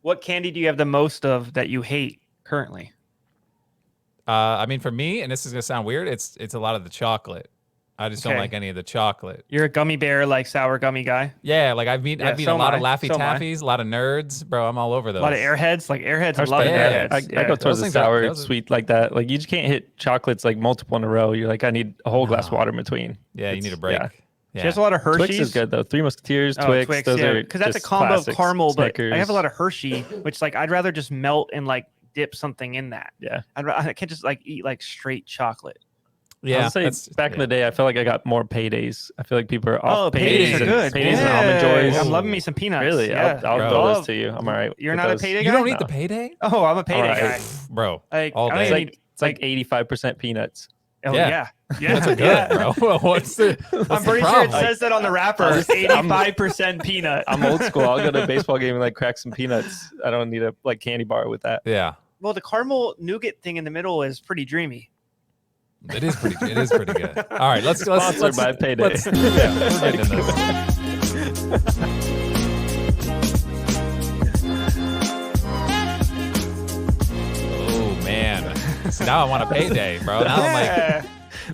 What candy do you have the most of that you hate currently? I mean, for me, and this is gonna sound weird, it's a lot of the chocolate. I just don't Okay. like any of the chocolate. You're a gummy bear, like sour gummy guy. Yeah, like I've been Yeah, a so am lot of I. Laffy So am I. Taffies, a lot of nerds, bro. I'm all over A lot of those. airheads, like airheads. I Love respect that. Yeah. airheads. I go Yeah. towards Those the things are- sour, those are- sweet like that. Like you just can't hit chocolates like multiple in a row. You're like, I need a whole glass of No. water in between. Yeah, you It's- need a break. yeah. She has a lot of Hershey's. Twix is good though. Three Musketeers, Oh, Twix, Twix, those yeah, are because that's a just combo of classics. caramel. Snickers. But I have a lot of Hershey, which like I'd rather just melt and like dip something in that. Yeah, I can't just like eat like straight chocolate. Yeah, I'll say back in the day, I feel like I got more paydays. I feel like people are off paydays are good. Paydays and almond joys. I'm loving me some peanuts. Really? Yeah. I'll Bro. throw those to you. I'm all right. You're with not those. a payday guy? You don't eat No. the payday, Oh, I'm a payday All right. guy. bro. Like all I don't day. even It's need, like 85% peanuts. Oh Yeah. yeah. Those are good, bro. What's the? I'm What's the pretty sure it problem? says that on the wrapper. 85% peanut. I'm old school. I'll go to a baseball game and like crack some peanuts. I don't need a like candy bar with that. Yeah, Well, the caramel nougat thing in the middle is pretty dreamy. it is pretty good. All right, let's Sponsored by Payday. Yeah, we're getting into this. Oh man, so now I want a payday, bro. Now I'm like, Yeah.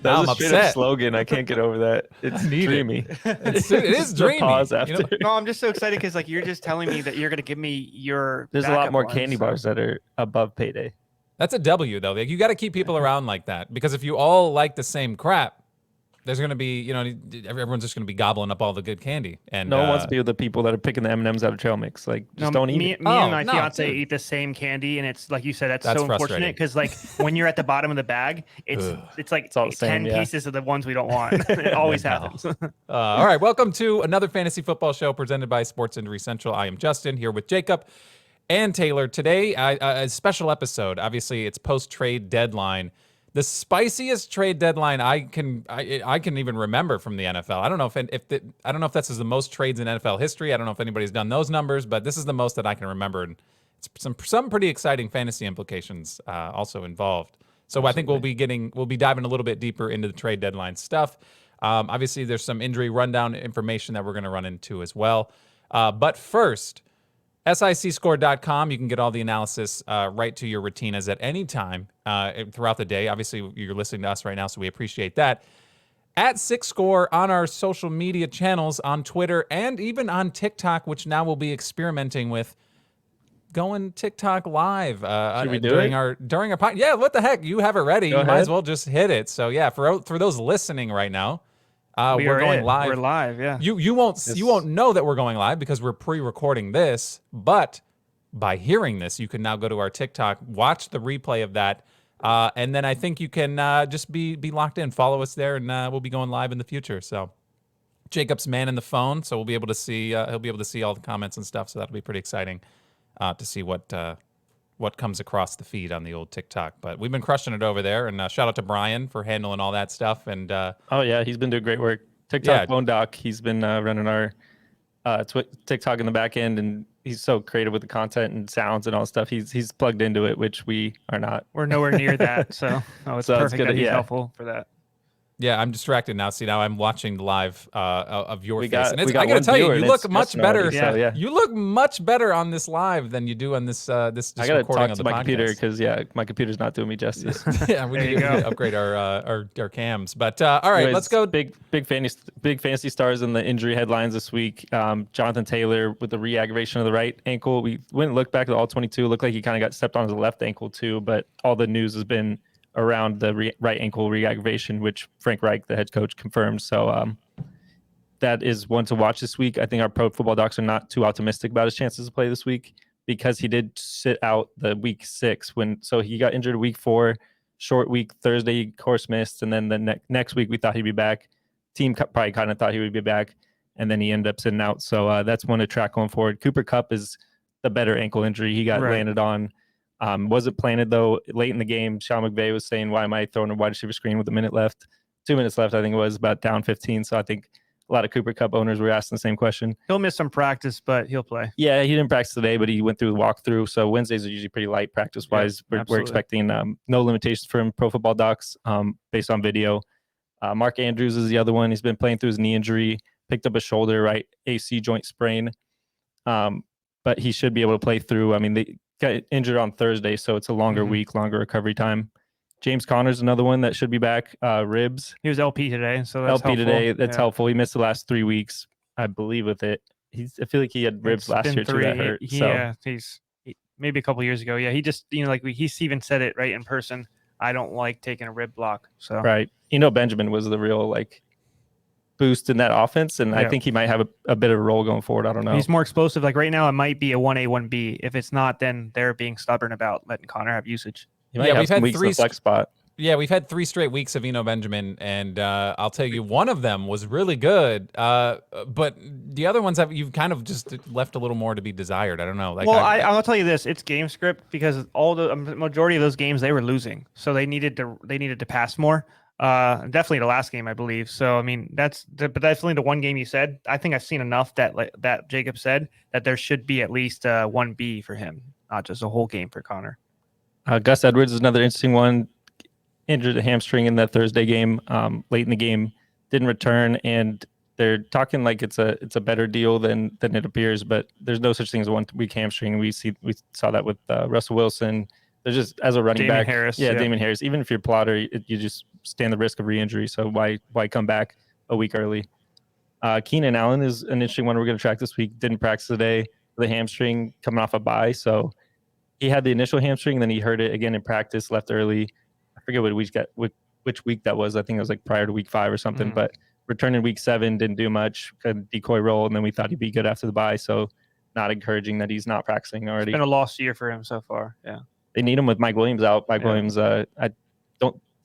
That I'm was a straight up upset. slogan. I can't get over that. It's need it. dreamy. it is The dreamy. pause You know? after. No, I'm just so excited because like you're just telling me that you're gonna give me your. There's a lot backup more ones, candy so- bars that are above Payday. That's a W though. Like, you got to keep people around like that because if you all like the same crap, there's gonna be everyone's just gonna be gobbling up all the good candy. And No one wants to be with the people that are picking the M&Ms out of trail mix. Like, just No, don't eat me, it. me Oh, and my no, fiance dude. eat the same candy, and it's like you said, that's That's so unfortunate frustrating. because like when you're at the bottom of the bag, Ugh. it's like all the same, 10 yeah. pieces of the ones we don't want. It always No. happens. All right, welcome to another fantasy football show presented by Sports Injury Central. I am Justin here with Jacob and Taylor. Today, a special episode. Obviously, it's post-trade deadline. The spiciest trade deadline I can even remember from the NFL. I don't know if this is the most trades in NFL history. I don't know if anybody's done those numbers, but this is the most that I can remember, and it's some pretty exciting fantasy implications also involved. So I think we'll be diving a little bit deeper into the trade deadline stuff. Obviously, there's some injury rundown information that we're going to run into as well. But first, SICScore.com, you can get all the analysis right to your retinas at any time throughout the day. Obviously, you're listening to us right now, so we appreciate that. At SICScore on our social media channels on Twitter and even on TikTok, which now we'll be experimenting with going TikTok live Should we do during it? our podcast. Yeah, what the heck? You have it ready. Go You might ahead. as well just hit it. So yeah, for those listening right now, We we're are going it. live. We're live, yeah. You won't know that we're going live because we're pre-recording this, but by hearing this, you can now go to our TikTok, watch the replay of that, and then I think you can just be locked in. Follow us there, and we'll be going live in the future. So Jacob's manning the phone, so we'll be able to see. He'll be able to see all the comments and stuff. So that'll be pretty exciting to see what comes across the feed on the old TikTok. But we've been crushing it over there, and shout out to Brian for handling all that stuff. And Oh, yeah. He's been doing great work. TikTok Yeah. Bone Doc. He's been running our TikTok in the back end, and he's so creative with the content and sounds and all stuff. He's plugged into it, which we are not. We're nowhere near that, so it's So it's perfect good, that he's yeah. helpful for that. yeah, I'm distracted now. See, now I'm watching the live of your We face, got- and we got I gotta one tell you, viewer, you and look it's much Justin better. already, so, yeah. You look much better on this live than you do on this this I got to recording talk of to the my computer podcast. because, my computer's not doing me justice. Yeah, we There need you to go. upgrade our cams. But all right, Anyways, let's go. Big fantasy stars in the injury headlines this week. Jonathan Taylor with the re-aggravation of the right ankle. We went and looked back at all 22. Looked like he kind of got stepped on his left ankle too, but all the news has been around the right ankle re-aggravation, which Frank Reich, the head coach, confirmed. So that is one to watch this week. I think our pro football docs are not too optimistic about his chances to play this week because he did sit out the week 6 so he got injured week 4, short week Thursday, of course missed, and then the next week we thought he'd be back. Team probably kind of thought he would be back, and then he ended up sitting out. So that's one to track going forward. Cooper Kupp is the better ankle injury he got landed on. Wasn't planted though. Late in the game, Sean McVay was saying, "Why am I throwing a wide receiver screen with 2 minutes left?" I think it was about down 15. So I think a lot of Cooper Kupp owners were asking the same question. He'll miss some practice, but he'll play. Yeah, he didn't practice today, but he went through the walkthrough. So Wednesdays are usually pretty light practice wise. We're absolutely. expecting no limitations from Pro Football Docs based on video. Mark Andrews is the other one. He's been playing through his knee injury, picked up a shoulder, right AC joint sprain. but he should be able to play through. I mean, they got injured on Thursday, so it's a longer week, longer recovery time. James Conner's another one that should be back. Ribs. He was LP today, so that's LP helpful. today. That's helpful. He missed the last 3 weeks, I believe, with it. I feel like he had ribs last year too that hurt. Yeah, maybe a couple years ago. Yeah, he just he's even said it right in person. I don't like taking a rib block. So right, Benjamin was the real boost in that offense, and I think he might have a bit of a role going forward. I don't know. He's more explosive. Like right now, it might be a 1A, 1B. If it's not, then they're being stubborn about letting Connor have usage. He might have some weeks in the flex spot. Yeah, we've had 3 straight weeks of Benjamin, and I'll tell you, one of them was really good, but the other ones you've kind of just left a little more to be desired. I don't know. I'll tell you this: it's game script, because all the majority of those games they were losing, so they needed to pass more. Definitely the last game, I believe. So I mean, but definitely the one game you said. I think I've seen enough that Jacob said that there should be at least 1B for him, not just a whole game for Connor. Gus Edwards is another interesting one. Injured a hamstring in that Thursday game, late in the game, didn't return, and they're talking like it's a better deal than it appears, but there's no such thing as a 1 week hamstring. We saw that with Russell Wilson. They're just, as a running Damon back, Harris, Damon Harris. Even if you're a plotter, you just stand the risk of re-injury. So why come back a week early? Keenan Allen is an interesting one we're going to track this week. Didn't practice today with a hamstring coming off a bye, so he had the initial hamstring, then he hurt it again in practice, left early. I forget which week that was. I think it was prior to week 5 or something, but returned in week 7, didn't do much, kind of decoy role, and then we thought he'd be good after the bye. So not encouraging that he's not practicing already. It's been a lost year for him so far. Yeah. They need him with Mike Williams out. Mike Williams, did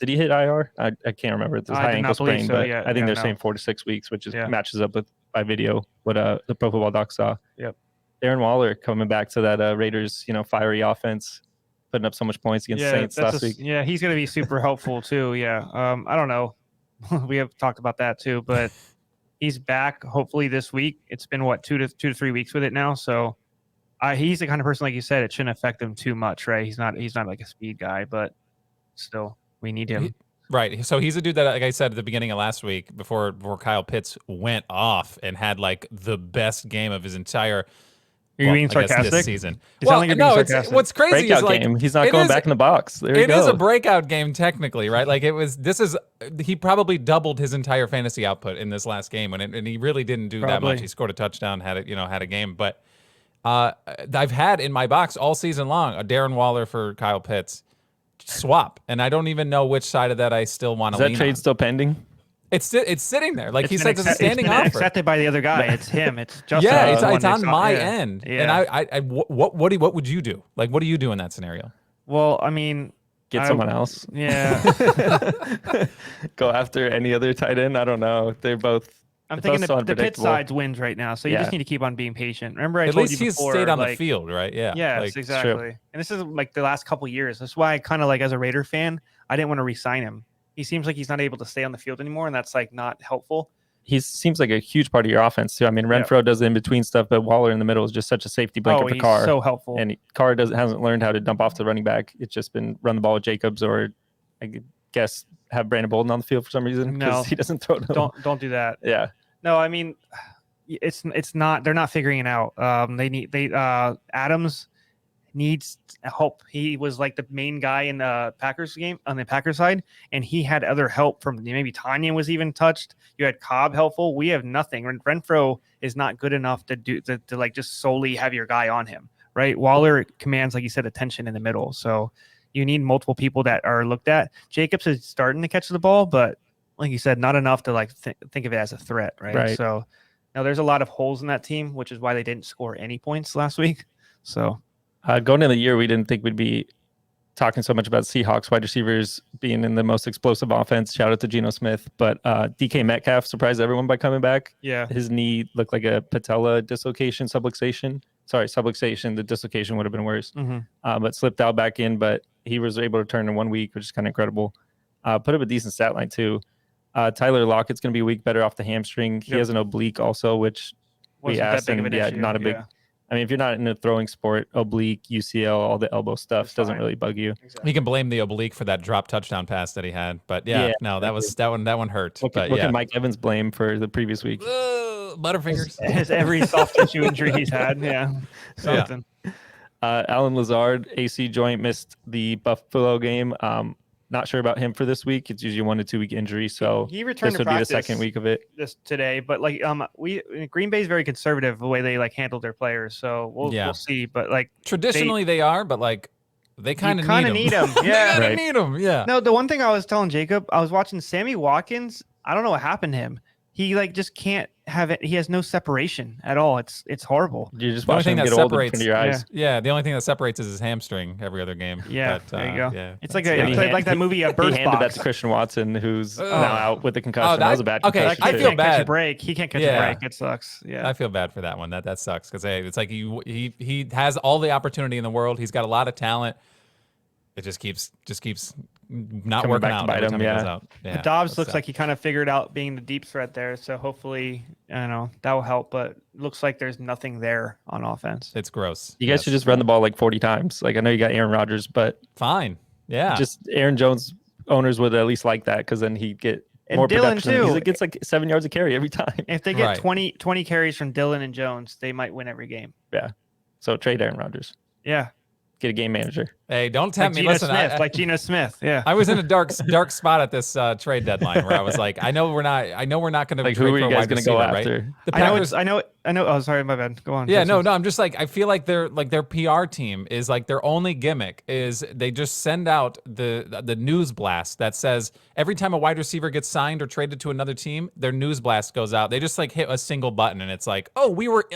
he hit IR? I can't remember. It's high ankle sprain, but I think they're saying 4 to 6 weeks, which matches up with by video what the Pro Football Doc saw. Yep. Darren Waller coming back to that Raiders, fiery offense, putting up so much points against the Saints last week. Yeah, he's going to be super helpful too. Yeah. I don't know. We have talked about that too, but he's back hopefully this week. It's been 2 to 3 weeks with it now, so he's the kind of person, like you said, it shouldn't affect him too much, right? He's not like a speed guy, but still we need him. Right. So he's a dude that, like I said at the beginning of last week, before Kyle Pitts went off and had the best game of his entire You're being sarcastic this season. What's crazy breakout is game. He's not going back in the box. It is a breakout game technically, right? He probably doubled his entire fantasy output in this last game, and he really didn't do that much. He scored a touchdown, had a game, but I've had in my box all season long a Darren Waller for Kyle Pitts swap, and I don't even know which side of that I still want to lean on. Is that trade still pending? It's sitting there, like he said, it's a standing offer. Accepted by the other guy. It's him. It's just it's on my end. Yeah. And what would you do? What do you do in that scenario? Well, I mean, get someone else. Yeah. Go after any other tight end. I don't know. They're both. I'm thinking the Pitt side wins right now, so you just need to keep on being patient. Remember, I told you before. At least he's stayed on the field, right? Yeah. Yes, exactly. And this is the last couple years. That's why I kind of as a Raider fan, I didn't want to re-sign him. He seems like he's not able to stay on the field anymore, and that's not helpful. He seems like a huge part of your offense too. I mean, Renfro does the in-between stuff, but Waller in the middle is just such a safety blanket for Carr. So helpful. And Carr hasn't learned how to dump off the running back. It's just been run the ball with Jacobs, or I guess have Brandon Bolden on the field for some reason because he doesn't throw. Don't do that. Yeah. No, I mean, it's not. They're not figuring it out. Adams needs help. He was the main guy in the Packers game on the Packers side, and he had other help from maybe Tanya was even touched. You had Cobb helpful. We have nothing. Renfro is not good enough to just solely have your guy on him, right? Waller commands, like you said, attention in the middle. So you need multiple people that are looked at. Jacobs is starting to catch the ball, but like you said, not enough to think of it as a threat, right? So now there's a lot of holes in that team, which is why they didn't score any points last week. So going into the year, we didn't think we'd be talking so much about Seahawks wide receivers being in the most explosive offense. Shout out to Geno Smith, but DK Metcalf surprised everyone by coming back. Yeah, his knee looked like a patella dislocation, subluxation. The dislocation would have been worse, but slipped out back in. But he was able to turn in 1 week, which is kind of incredible. Put up a decent stat line too. Tyler Lockett's going to be a week better off the hamstring. He has an oblique also, which we asked, and not a big I mean, if you're not in a throwing sport, oblique, UCL, all the elbow stuff It's doesn't fine. really bug you. Exactly. You can blame the oblique for that drop touchdown pass that he had, but Yeah, no, that one hurt. What But can Mike Evans blame for the previous week? Butterfingers. His every soft tissue injury he's had. Yeah. Something. Alan Lazard, AC joint, missed the Buffalo game. Not sure about him for this week. It's usually 1 to 2 week injury, so He returned this to would be the practice second week of it. this today, but like Green Bay is very conservative the way they like handle their players, so we'll see. But like traditionally they are, but like they kind of need them. Yeah, they need them. Yeah. No, the one thing I was telling Jacob, I was watching Sammy Watkins. I don't know what happened to him. He like just can't have it. He has no separation at all. It's horrible. You're just The only watching thing him that get old in separates- front of your eyes. Yeah, the only thing that separates is his hamstring every other game. Yeah, But, there you go. Yeah, It's like that's- it's like that movie, He Bird handed that Box. to Christian Watson, who's Oh. now out with the concussion. that- That was a bad okay, concussion. I too. feel can't catch a bad. break. He can't catch Yeah. a break. It sucks. Yeah. I feel bad for that one. That sucks because it's like he has all the opportunity in the world. He's got a lot of talent. It just keeps not Coming working back to out bite every him, time he yeah. goes out. Yeah, Dobbs that's looks sad. like he kind of figured out being the deep threat there. So hopefully, that will help. But looks like there's nothing there on offense. It's gross. You guys Yes. should just run the ball like 40 times. Like I know you got Aaron Rodgers, but Fine. Yeah. just Aaron Jones owners would at least like that because then he'd get And more Dylan, production. too. He gets like 7 yards a carry every time. If they get Right. 20 carries from Dylan and Jones, they might win every game. So trade Aaron Rodgers. Yeah. Get a game manager. Hey, don't Like tempt me. Geno Listen, Smith. Like Geno Smith. Yeah. I was in a dark spot at this trade deadline where I was like, I know we're not going to Like trade who are for you a guys wide going to go receiver, after? right? The I know. Packers. I know. Oh, sorry. My bad. Go on. Yeah, Listen. no. I'm just like I feel like their PR team is like their only gimmick is they just send out the news blast that says every time a wide receiver gets signed or traded to another team, their news blast goes out. They just like hit a single button and it's like, oh, we were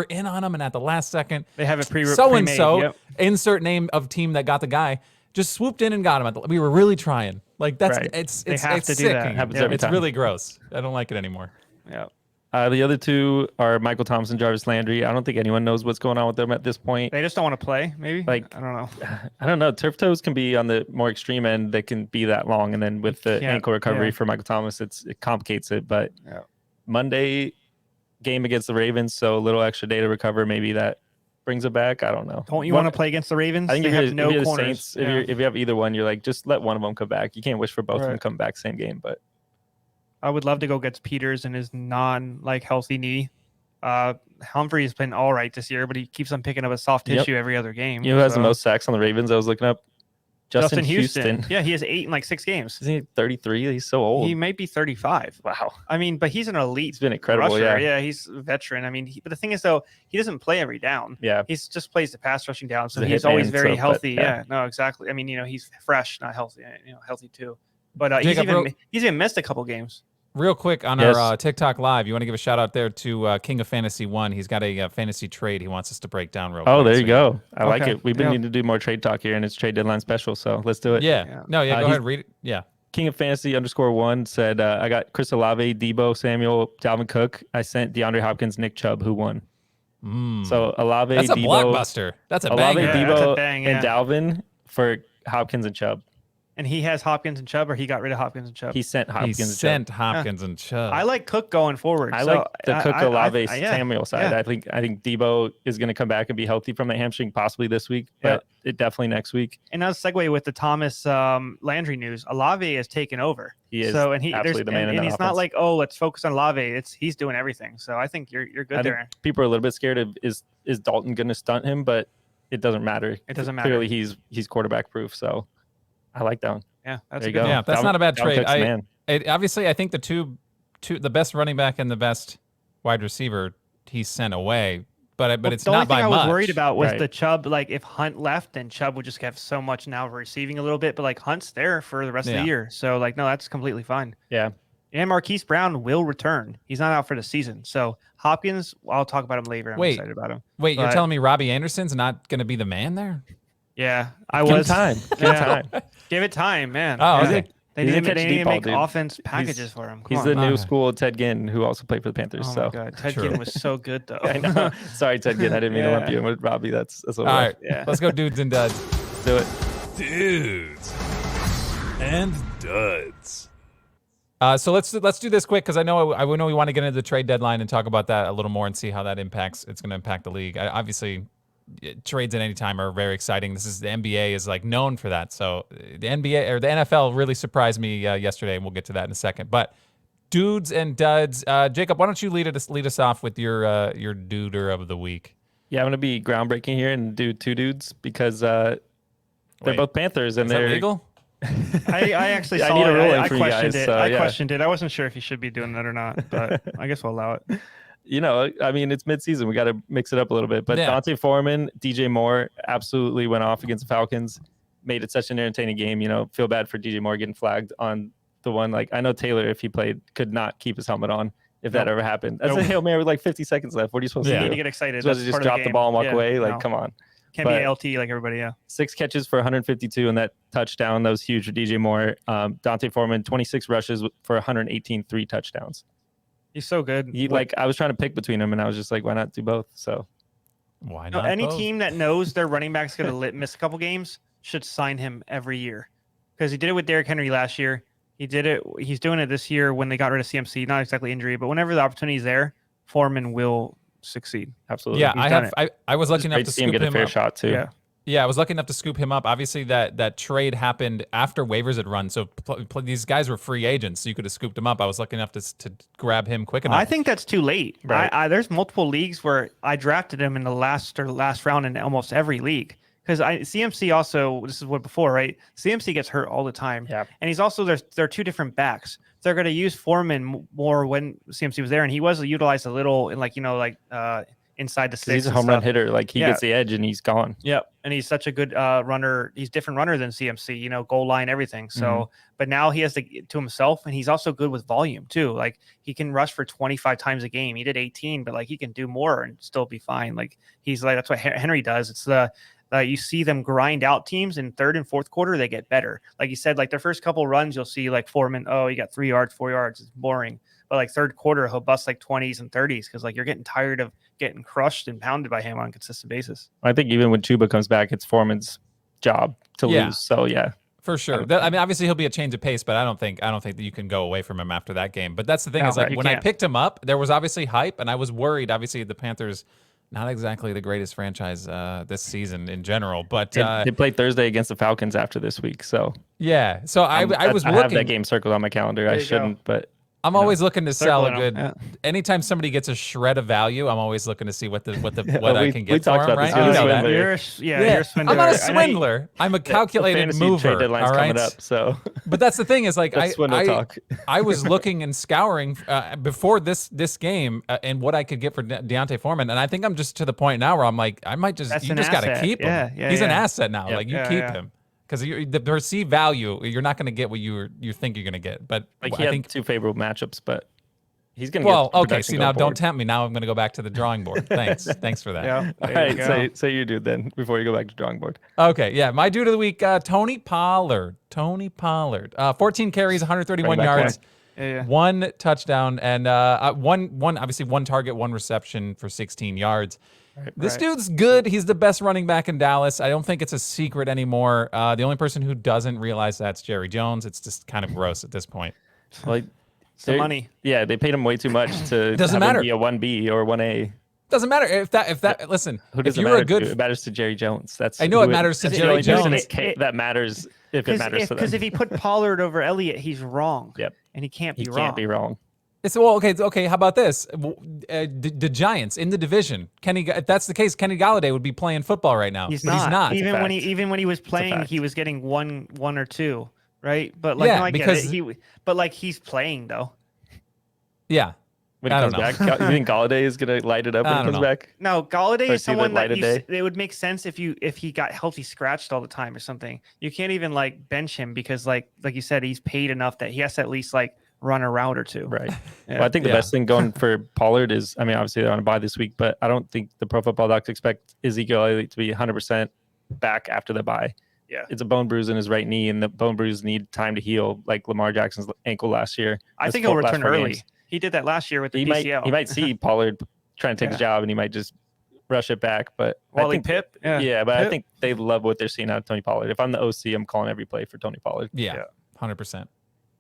in on them, and at the last second, They have it so and so Yep. insert name of team that got the guy just swooped in and got him. We were really trying. Like that's Right. it's They have it's to do that. sickening. Happens every It's time. really gross. I don't like it anymore. Yeah. The other two are Michael Thompson, Jarvis Landry. I don't think anyone knows what's going on with them at this point. They just don't want to play. Maybe. Like- I don't know. I don't know. Turf toes can be on the more extreme end. They can be that long, and then with the Yeah, ankle recovery yeah. for Michael Thomas, it complicates it. But Yeah. Monday game against the Ravens, so a little extra day to recover. Maybe that brings it back. I don't know. Don't you What- want to play against the Ravens? I think they if have you're, no if you're the corners. Saints, Yeah. if you have either one, you're like just let one of them come back. You can't wish for both of them Right. to come back same game. But I would love to go against Peters and his healthy knee. Humphrey's been all right this year, but he keeps on picking up a soft Yep. tissue every other game. you know who has the so- most sacks on the Ravens? I was looking up. Justin Houston. Yeah, he has 8 in like 6 games. Isn't he 33? He's so old. He might be 35. Wow. I mean, but he's an elite He's been incredible. rusher. Yeah. He's a veteran. I mean, but the thing is, though, he doesn't play every down. Yeah. He's just plays the pass rushing down, so He's a he's hit always man, very so, but, healthy. yeah. Yeah, no, exactly. I mean, he's fresh, not healthy. Healthy too. But Jacob, he's even missed a couple games. Real quick on Yes. our TikTok live, you want to give a shout out there to King of Fantasy 1. He's got a fantasy trade he wants us to break down real quick. Oh, there So you go. I like Okay. it. We've been Yeah. needing to do more trade talk here, and it's trade deadline special. So let's do it. Yeah. Yeah. No, yeah, go he's- ahead, read it. Yeah. King of Fantasy _1 said, I got Chris Olave, Debo, Samuel, Dalvin Cook. I sent DeAndre Hopkins, Nick Chubb, who won. So Olave, That's a Debo, blockbuster. That's a Olave, banger. Yeah, that's a Debo, bang, and yeah. Dalvin for Hopkins and Chubb. And he has Hopkins and Chubb, or he got rid of Hopkins and Chubb. He sent He Hopkins and Chubb. sent Hopkins and Chubb. I like Cook going forward. I so like the Cook Olave yeah, Samuel side. yeah. I think Debo is going to come back and be healthy from the hamstring possibly this week, but it definitely next week. And now segue with the Thomas Landry news. Olave has taken over. He is so and he absolutely there's the man and, in and that he's not offense. like, oh, let's focus on Olave. He's doing everything. So I think you're good I think there. people are a little bit scared of is Dalton going to stunt him, but it doesn't matter. It doesn't matter. Clearly, he's quarterback proof. So I like that one. Yeah, that's There a you good go. one. Yeah, that's Dalvin- not a bad Dalvin trade. Cook's the man. Obviously, I think the the best running back and the best wide receiver he sent away, but Well, it's the not only by thing I much. was worried about was Right. the Chubb. Like if Hunt left, then Chubb would just have so much now receiving a little bit. But like Hunt's there for the rest of Yeah. the year, so like no, that's completely fine. Yeah. And Marquise Brown will return. He's not out for the season. So Hopkins, I'll talk about him later. I'm Wait. excited about him. Wait, you're but- telling me Robbie Anderson's not going to be the man there? Yeah, I Give him was time. Give him time. Give it time, man. Oh, Yeah. okay. They He's need a to catch make deep ball, dude. offense packages for him. Come He's on. the new Okay. school Ted Ginn, who also played for the Panthers. Oh so my God, Ted True. Ginn was so good though. I know. Sorry, Ted Ginn. I didn't mean to lump Yeah. you in with Robbie. That's what All it was. right, Yeah. let's go dudes and duds. Let's do it. Dudes and duds. So let's do this quick because I know we want to get into the trade deadline and talk about that a little more and see how that impacts. It's going to impact the league. Obviously, trades at any time are very exciting. This is the NBA is like known for that. So the NBA or the NFL really surprised me yesterday, and we'll get to that in a second. But dudes and duds, Jacob, why don't you lead us off with your duder of the week? Yeah, I'm gonna be groundbreaking here and do two dudes because they're both Panthers and they're legal. I actually I saw need a it. ruling I for you questioned guys, it. so, I yeah. questioned it. I wasn't sure if you should be doing that or not, but I guess we'll allow it. You know, I mean, it's midseason. We got to mix it up a little bit. But Yeah. Dante Foreman, DJ Moore absolutely went off against the Falcons, made it such an entertaining game. You know, feel bad for DJ Moore getting flagged on the one. Like, I know Taylor, if he played, could not keep his helmet on if that ever happened. That's a Hail Mary with like 50 seconds left. What are you supposed You to need do? to get excited. Supposed to That's just part of drop the ball and walk Yeah, away? Like, no. come on. Can't be a LT like everybody, yeah. 6 catches for 152 and that touchdown. That was huge for DJ Moore. Dante Foreman, 26 rushes for 118, 3 touchdowns. He's so good. I was trying to pick between them, and I was just like, why not do both? So Why No, not? any both? team that knows their running back's going to miss a couple games should sign him every year, because he did it with Derrick Henry last year. He did it. He's doing it this year when they got rid of CMC. Not exactly injury, but whenever the opportunity is there, Foreman will succeed. absolutely. Yeah, He's I was lucky It's enough great to to see him scoop get a him fair up. shot too. Yeah. Yeah, I was lucky enough to scoop him up. Obviously, that trade happened after waivers had run, so these guys were free agents, so you could have scooped him up. I was lucky enough to grab him quick enough. I think that's too late. Right. There's multiple leagues where I drafted him in the last round in almost every league. Because CMC also, this is what before, right? CMC gets hurt all the time. Yeah. And he's also, they're two different backs. They're going to use Foreman more when CMC was there. And he was utilized a little in inside the 6. He's a and home run stuff. hitter. Like he Yeah. gets the edge and he's gone. Yep. And he's such a good runner. He's different runner than CMC, goal line, everything. So, but now he has to himself, and he's also good with volume too. Like he can rush for 25 times a game. He did 18, but like he can do more and still be fine. Like he's like, that's what Henry does. It's you see them grind out teams in third and fourth quarter. They get better. Like you said, like their first couple runs, you'll see like Foreman. Oh, he got 3 yards, 4 yards. It's boring. But like third quarter, he'll bust like 20s and 30s because like you're getting tired of getting crushed and pounded by him on a consistent basis. I think even when Chuba comes back, it's Foreman's job to lose. So yeah, for sure. I mean, obviously he'll be a change of pace, but I don't think that you can go away from him after that game. But that's the thing No, is like you when I can't. picked him up, there was obviously hype, and I was worried. Obviously, the Panthers, not exactly the greatest franchise this season in general, but they play Thursday against the Falcons after this week. So yeah. So I was I have looking. that game circled on my calendar. There I you shouldn't, but I'm always looking to sell a Circling good. them, Anytime somebody gets a shred of value, I'm always looking to see what I can we get for talked them. about this. Right? You're You a know that. swindler. You're a swindler. I'm not a I know you- swindler. I'm a calculated fantasy mover. trade deadline's all right. coming up. So But that's the thing is like that's swindle talk. I was looking and scouring before this game and what I could get for Deontay Foreman, and I think I'm just to the point now where I'm like I might just That's you an just got to asset. keep him. Yeah, He's an yeah. asset now. Yep. Like you Yeah, keep yeah. him because the perceived value you're not going to get what you think you're going to get. But Like he I had think 2 favorable matchups, but he's gonna well get okay. production See going now don't forward. tempt me. Now I'm going to go back to the drawing board. Thanks for that. Yeah. All there you right, go. say you do then before you go back to drawing board. Okay, yeah. My dude of the week, Tony Pollard. 14 carries, 131 Running back yards, Yeah. 1 touchdown, and obviously 1 target, 1 reception for 16 yards. This Right. dude's good. He's the best running back in Dallas. I don't think it's a secret anymore. The only person who doesn't realize that's Jerry Jones. It's just kind of gross at this point. Like Some money. Yeah, they paid him way too much to Doesn't have him matter. be a 1B or 1A. Doesn't matter if that. Listen, Who if does it you're matter a good, to? It matters to Jerry Jones. That's I know who it matters to that's Jerry the only person Jones. that matters if it matters to them. Because if he put Pollard over Elliott, he's wrong. Yep. And he can't be He wrong. can't be wrong. it's okay. How about this? The Giants in the division. If that's the case, Kenny Galladay would be playing football right now. He's But not. He's not. Even when he was playing, fact. he was getting one or two, right? But like, Yeah, no, I because- get it. But like, he's playing though. Yeah. When I he don't comes know. back, you think Galladay is gonna light it up when I he don't comes know. back? No, Galladay Or is see the someone light that of day? it would make sense if he got healthy scratched all the time or something. You can't even like bench him because like you said, he's paid enough that he has to at least like run a route or two. Right. Yeah. Well, I think the Yeah. best thing going for Pollard is, I mean, obviously they're on a bye this week, but I don't think the Pro Football Docs expect Ezekiel Elliott to be 100% back after the bye. Yeah. It's a bone bruise in his right knee, and the bone bruise need time to heal, like Lamar Jackson's ankle last year. I That's think he'll last return 4 early. games. He did that last year with the He DCL. might see Pollard trying to take his Yeah. job, and he might just rush it back. But Wally I think Pipp. yeah, but I Pipp. think they love what they're seeing out of Tony Pollard. If I'm the OC, I'm calling every play for Tony Pollard. Yeah. 100%.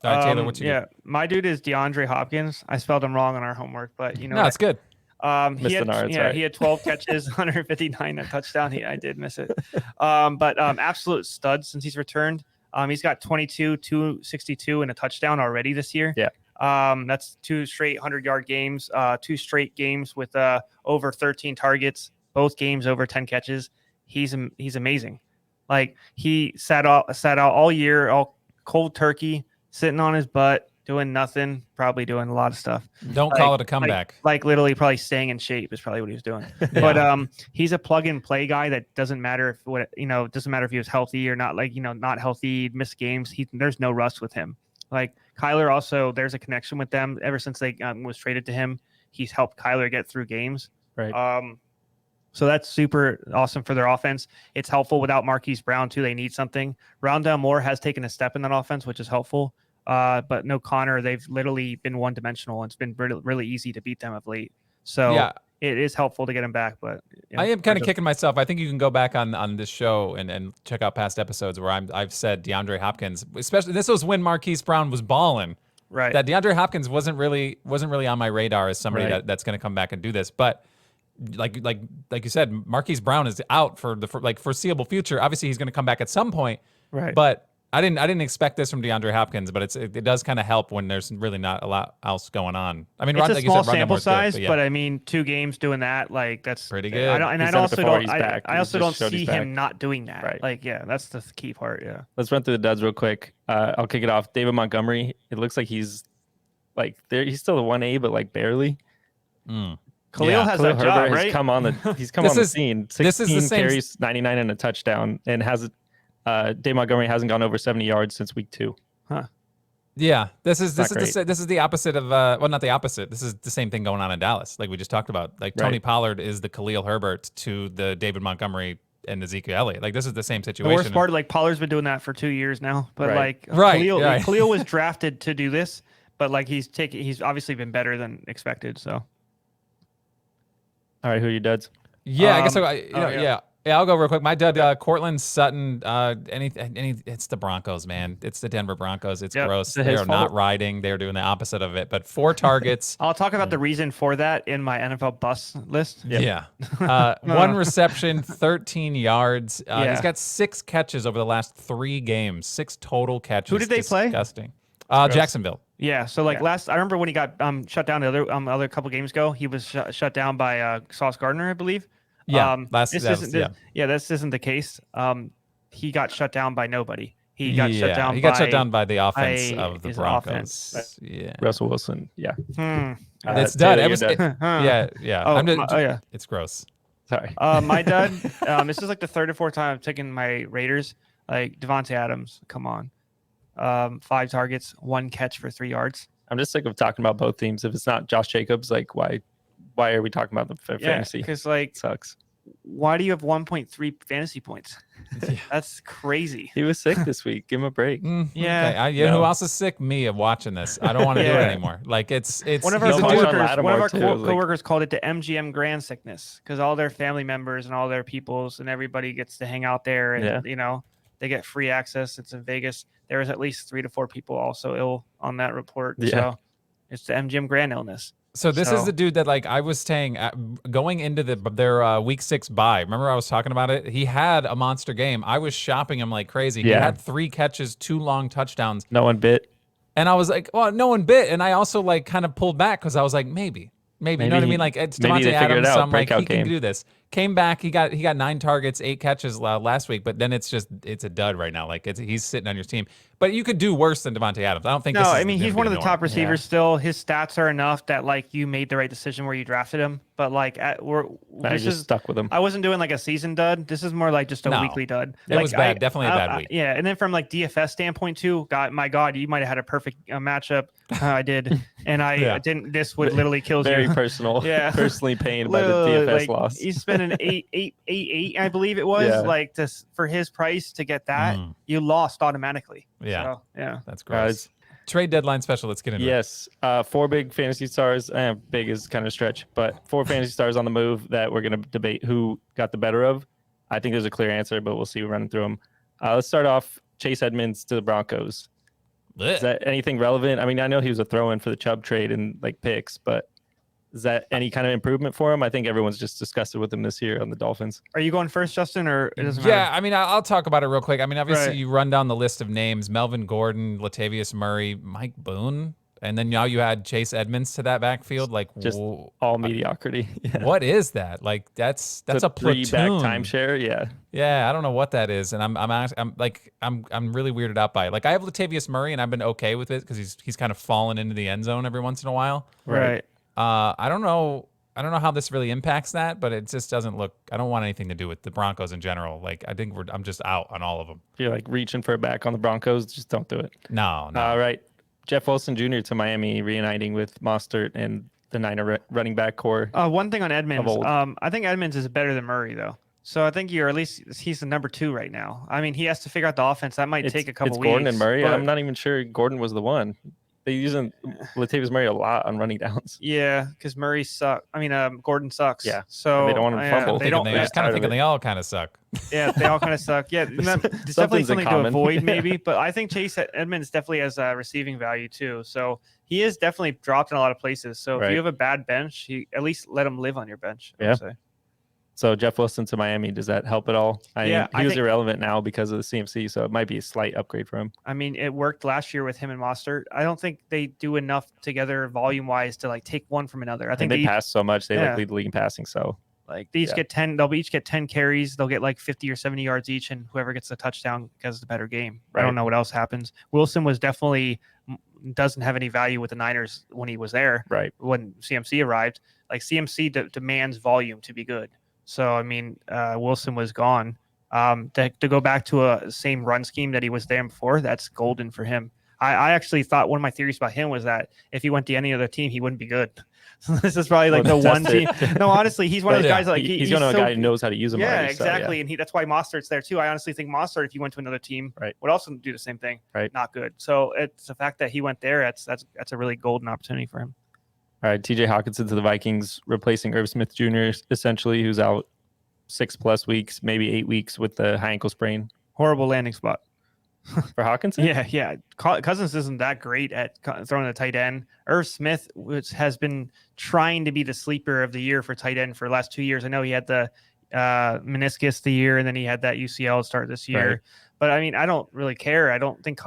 All right, Taylor, what you Yeah, my dude is DeAndre Hopkins. I spelled him wrong on our homework, but you know, No, it's good. he had right. he had 12 catches, 159 a touchdown. I did miss it. But absolute stud since he's returned. He's got 22, 262 and a touchdown already this year. Yeah. That's 2 straight 100-yard games, 2 straight games with over 13 targets, both games over 10 catches. He's amazing. Like he sat out all year, all cold turkey, sitting on his butt, doing nothing, probably doing a lot of stuff. Don't call it a comeback. Like literally probably staying in shape is probably what he was doing. But he's a plug and play guy that doesn't matter if doesn't matter if he was healthy or not, like, not healthy, missed games. There's no rust with him. Like Kyler also, there's a connection with them ever since they was traded to him. He's helped Kyler get through games. Right. So that's super awesome for their offense. It's helpful without Marquise Brown too. They need something. Rondale Moore has taken a step in that offense, which is helpful. But no Connor, they've literally been one-dimensional. It's been really, really easy to beat them of late. So it is helpful to get him back. But I am kind of kicking myself. I think you can go back on this show and check out past episodes where I've said DeAndre Hopkins, especially this was when Marquise Brown was balling. Right. That DeAndre Hopkins wasn't really on my radar as somebody that's going to come back and do this. But like you said, Marquise Brown is out for the foreseeable future. Obviously, he's going to come back at some point. Right. But I didn't expect this from DeAndre Hopkins, but it does kind of help when there's really not a lot else going on. I mean, it's a small you said, sample size, good, but I mean, 2 games doing that, like that's pretty good. I also don't see him not doing that. Right. Like, yeah, that's the key part. Yeah. Let's run through the duds real quick. I'll kick it off. David Montgomery. It looks like he's like there. He's still a 1A, but like barely. Khalil has that job, right? He's come on the scene. 16 carries, 99 and a touchdown, and Dave Montgomery hasn't gone over 70 yards since week 2. Huh. Yeah, this is the opposite of not the opposite. This is the same thing going on in Dallas, like we just talked about. Like Tony Pollard is the Khalil Herbert to the David Montgomery and Ezekiel Elliott. Like this is the same situation. The worst part, like Pollard's been doing that for 2 years now, but Khalil was drafted to do this, but like he's obviously been better than expected. So. All right, who are your duds? Yeah, I guess I'll go real quick. My dud, Cortland Sutton. It's the Broncos, man. It's the Denver Broncos. It's gross. They are not riding. They're doing the opposite of it. But 4 targets. I'll talk about the reason for that in my NFL bus list. Yep. Yeah. 1 reception, 13 yards. He's got 6 catches over the last 3 games. 6 total catches. Who did they play? Disgusting. Jacksonville. I remember when he got shut down the other couple games ago, he was shut down by Sauce Gardner, I believe. Yeah, this isn't the case. He got shut down by nobody. He got shut down by the offense of the Broncos. Offense. Yeah, Russell Wilson. Yeah, it's done. Taylor, It's gross. Sorry. My dud. This is like the 3rd or 4th time I've taken my Raiders. Like Devontae Adams, come on. 5 targets, 1 catch for 3 yards. I'm just sick of talking about both teams. If it's not Josh Jacobs, like why are we talking about them for fantasy? Because like it sucks. Why do you have 1.3 fantasy points? That's crazy. He was sick this week. Give him a break. Yeah. Okay. Who else is sick? Me of watching this. I don't want to do it anymore. Like it's one of our coworkers called it the MGM grand sickness because all their family members and all their peoples and everybody gets to hang out there and they get free access. It's in Vegas. There was at least 3 to 4 people also ill on that report. Yeah. So it's the MGM grand illness. So this is the dude that like I was saying going into their week 6 bye. Remember I was talking about it? He had a monster game. I was shopping him like crazy. He had 3 catches, 2 long touchdowns. No one bit. And I was like, well, no one bit. And I also like kind of pulled back because I was like, maybe. You know what I mean? Like it's Devontae Adams. So I'm like, he can do this. Came back. He got 9 targets, 8 catches last week. But then it's a dud right now. Like he's sitting on your team. But you could do worse than Devontae Adams. I don't think. He's one of the top receivers still. His stats are enough that like you made the right decision where you drafted him. But like this is stuck with him. I wasn't doing like a season dud. This is more like just a weekly dud. It was bad. Definitely a bad week. Yeah, and then from like DFS standpoint too. My God, you might have had a perfect matchup. I did, and I didn't. This would literally kill you. Very personal. Yeah, personally pained by the DFS loss. He's spending 8, I believe it was like for his price to get that. You lost automatically. Yeah. So, yeah. That's gross. Trade deadline special. Let's get into it. 4 big fantasy stars. Big is kind of a stretch, but 4 fantasy stars on the move that we're going to debate who got the better of. I think there's a clear answer, but we'll see. We're running through them. Let's start off Chase Edmonds to the Broncos. Is that anything relevant? I mean, I know he was a throw-in for the Chubb trade and like picks, but is that any kind of improvement for him? I think everyone's just disgusted with him this year on the Dolphins. Are you going first, Justin, or it doesn't Yeah, matter? I mean, I'll talk about it real quick. I mean, obviously, Right. you run down the list of names: Melvin Gordon, Latavius Murray, Mike Boone, and then now you add Chase Edmonds to that backfield. Like, Just all mediocrity. Yeah. what is that? Like, that's a platoon. 3-back timeshare. Yeah. Yeah, I don't know what that is, and I'm really weirded out by it. Like, I have Latavius Murray, and I've been okay with it because he's kind of fallen into the end zone every once in a while. Right. I don't know how this really impacts that, but it just doesn't look. I don't want anything to do with the Broncos in general. Like, I think I'm just out on all of them. If you're like reaching for a back on the Broncos, just don't do it. No. All right. Jeff Wilson Jr. to Miami, reuniting with Mostert and the Niner running back core. One thing on Edmonds, old. I think Edmonds is better than Murray though. So I think at least he's the number 2 right now. I mean, he has to figure out the offense. That might take a couple it's weeks. Gordon and Murray. but- I'm not even sure Gordon was the one. They using Latavius Murray a lot on running downs. Yeah, because Murray sucks. I mean, Gordon sucks. Yeah, So they don't want him to fumble. They don't. I was kind of thinking they all kind of suck. Yeah, they all kind of suck. Yeah, it's definitely Something's in something to common. avoid, Yeah. maybe. But I think Chase Edmonds definitely has receiving value too. So he is definitely dropped in a lot of places. So if Right. you have a bad bench, at least let him live on your bench. I would say. So Jeff Wilson to Miami, does that help at all? Yeah, He I was think- irrelevant now because of the CMC, so it might be a slight upgrade for him. I mean, it worked last year with him and Mostert. I don't think they do enough together volume wise to like take one from another. I think they pass so much; they Yeah. like lead the league in passing. So like they each get 10. They'll each get 10 carries. They'll get like 50 or 70 yards each, and whoever gets the touchdown gets the better game. I Right. don't know what else happens. Wilson was definitely doesn't have any value with the Niners when he was there. right, When CMC arrived, like CMC demands volume to be good. So I mean, Wilson was gone. To go back to a same run scheme that he was there before, that's golden for him. I actually thought one of my theories about him was that if he went to any other team, he wouldn't be good. So this is probably like Well, the one test team. it. No, honestly, he's one of those Yeah. guys like he's going to a guy who knows how to use them. Yeah, already, so, exactly, and that's why Mostert's there too. I honestly think Mostert, if he went to another team, Right. would also do the same thing. Right. Not good. So it's the fact that he went there. That's a really golden opportunity for him. All right, TJ Hawkinson to the Vikings, replacing Irv Smith Jr. essentially, who's out 6+ weeks, maybe 8 weeks with the high ankle sprain Horrible landing spot. for Hawkinson. Yeah. Cousins isn't that great at throwing the tight end. Irv Smith, which has been trying to be the sleeper of the year for tight end for the last 2 years. I know he had the meniscus the year, and then he had that UCL start this year. Right. But I mean, I don't really care. I don't think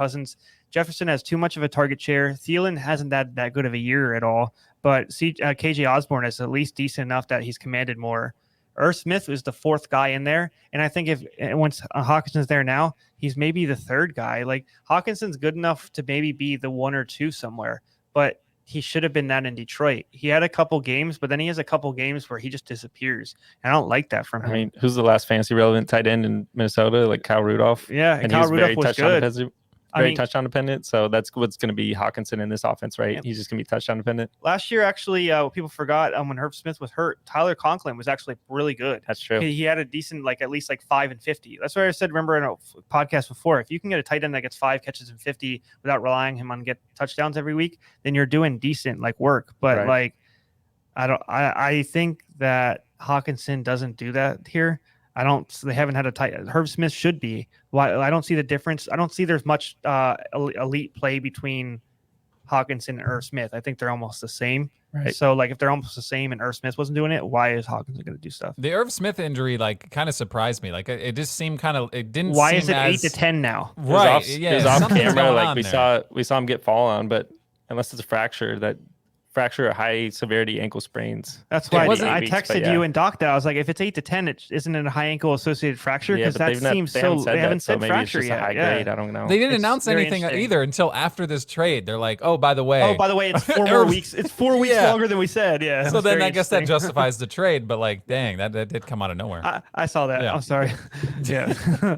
Jefferson has too much of a target share. Thielen hasn't that good of a year at all. But KJ Osborne is at least decent enough that he's commanded more. Irv Smith was the 4th guy in there, and I think once Hawkinson's there now, he's maybe the 3rd guy. Like Hawkinson's good enough to maybe be the 1 or 2 somewhere, but he should have been that in Detroit. He had a couple games, but then he has a couple games where he just disappears. And I don't like that from him. I mean, who's the last fantasy relevant tight end in Minnesota? Like Kyle Rudolph. Yeah, and Kyle he was Rudolph very was touchdown good. dependent. I Very mean, touchdown dependent. So that's what's going to be Hawkinson in this offense, right? Yep. He's just going to be touchdown dependent. last year, actually, people forgot when Herb Smith was hurt, Tyler Conklin was actually really good. That's true. He had a decent, at least 5 and 50. That's what I said. Remember in a podcast before, if you can get a tight end that gets 5 catches and 50 without relying him on get touchdowns every week, then you're doing decent work. But Right. I think that Hawkinson doesn't do that here. They haven't had a tight. Herb Smith should be. Why? I don't see the difference. I don't see there's much elite play between Hawkinson and Irv Smith. I think they're almost the same. Right. So if they're almost the same and Irv Smith wasn't doing it, why is Hawkinson going to do stuff? The Irv Smith injury kind of surprised me. It just seemed it didn't. Why seem is it as, 8 to 10 now? Right. It Yeah. was off something's camera. going on We there. saw him get fall on, but unless it's a fracture or high severity ankle sprains. That's why wasn't I 8 weeks, but texted yeah. you and Doc that I was like, if it's 8 to 10, it isn't it a high ankle associated fracture? Yeah, Because but that they've not- seems they so. haven't said They haven't that, so said maybe it's fracture just a yet. high Yeah. grade. I don't know. They didn't It's announce very anything interesting. either until after this trade. They're like, oh, by the way. Oh, by the way, it's 4 more Irv- weeks. It's 4 weeks Yeah. longer than we said. Yeah. So it's then very I guess that interesting. justifies the trade. But dang, that did come out of nowhere. I saw that. Yeah. I'm sorry. Yeah.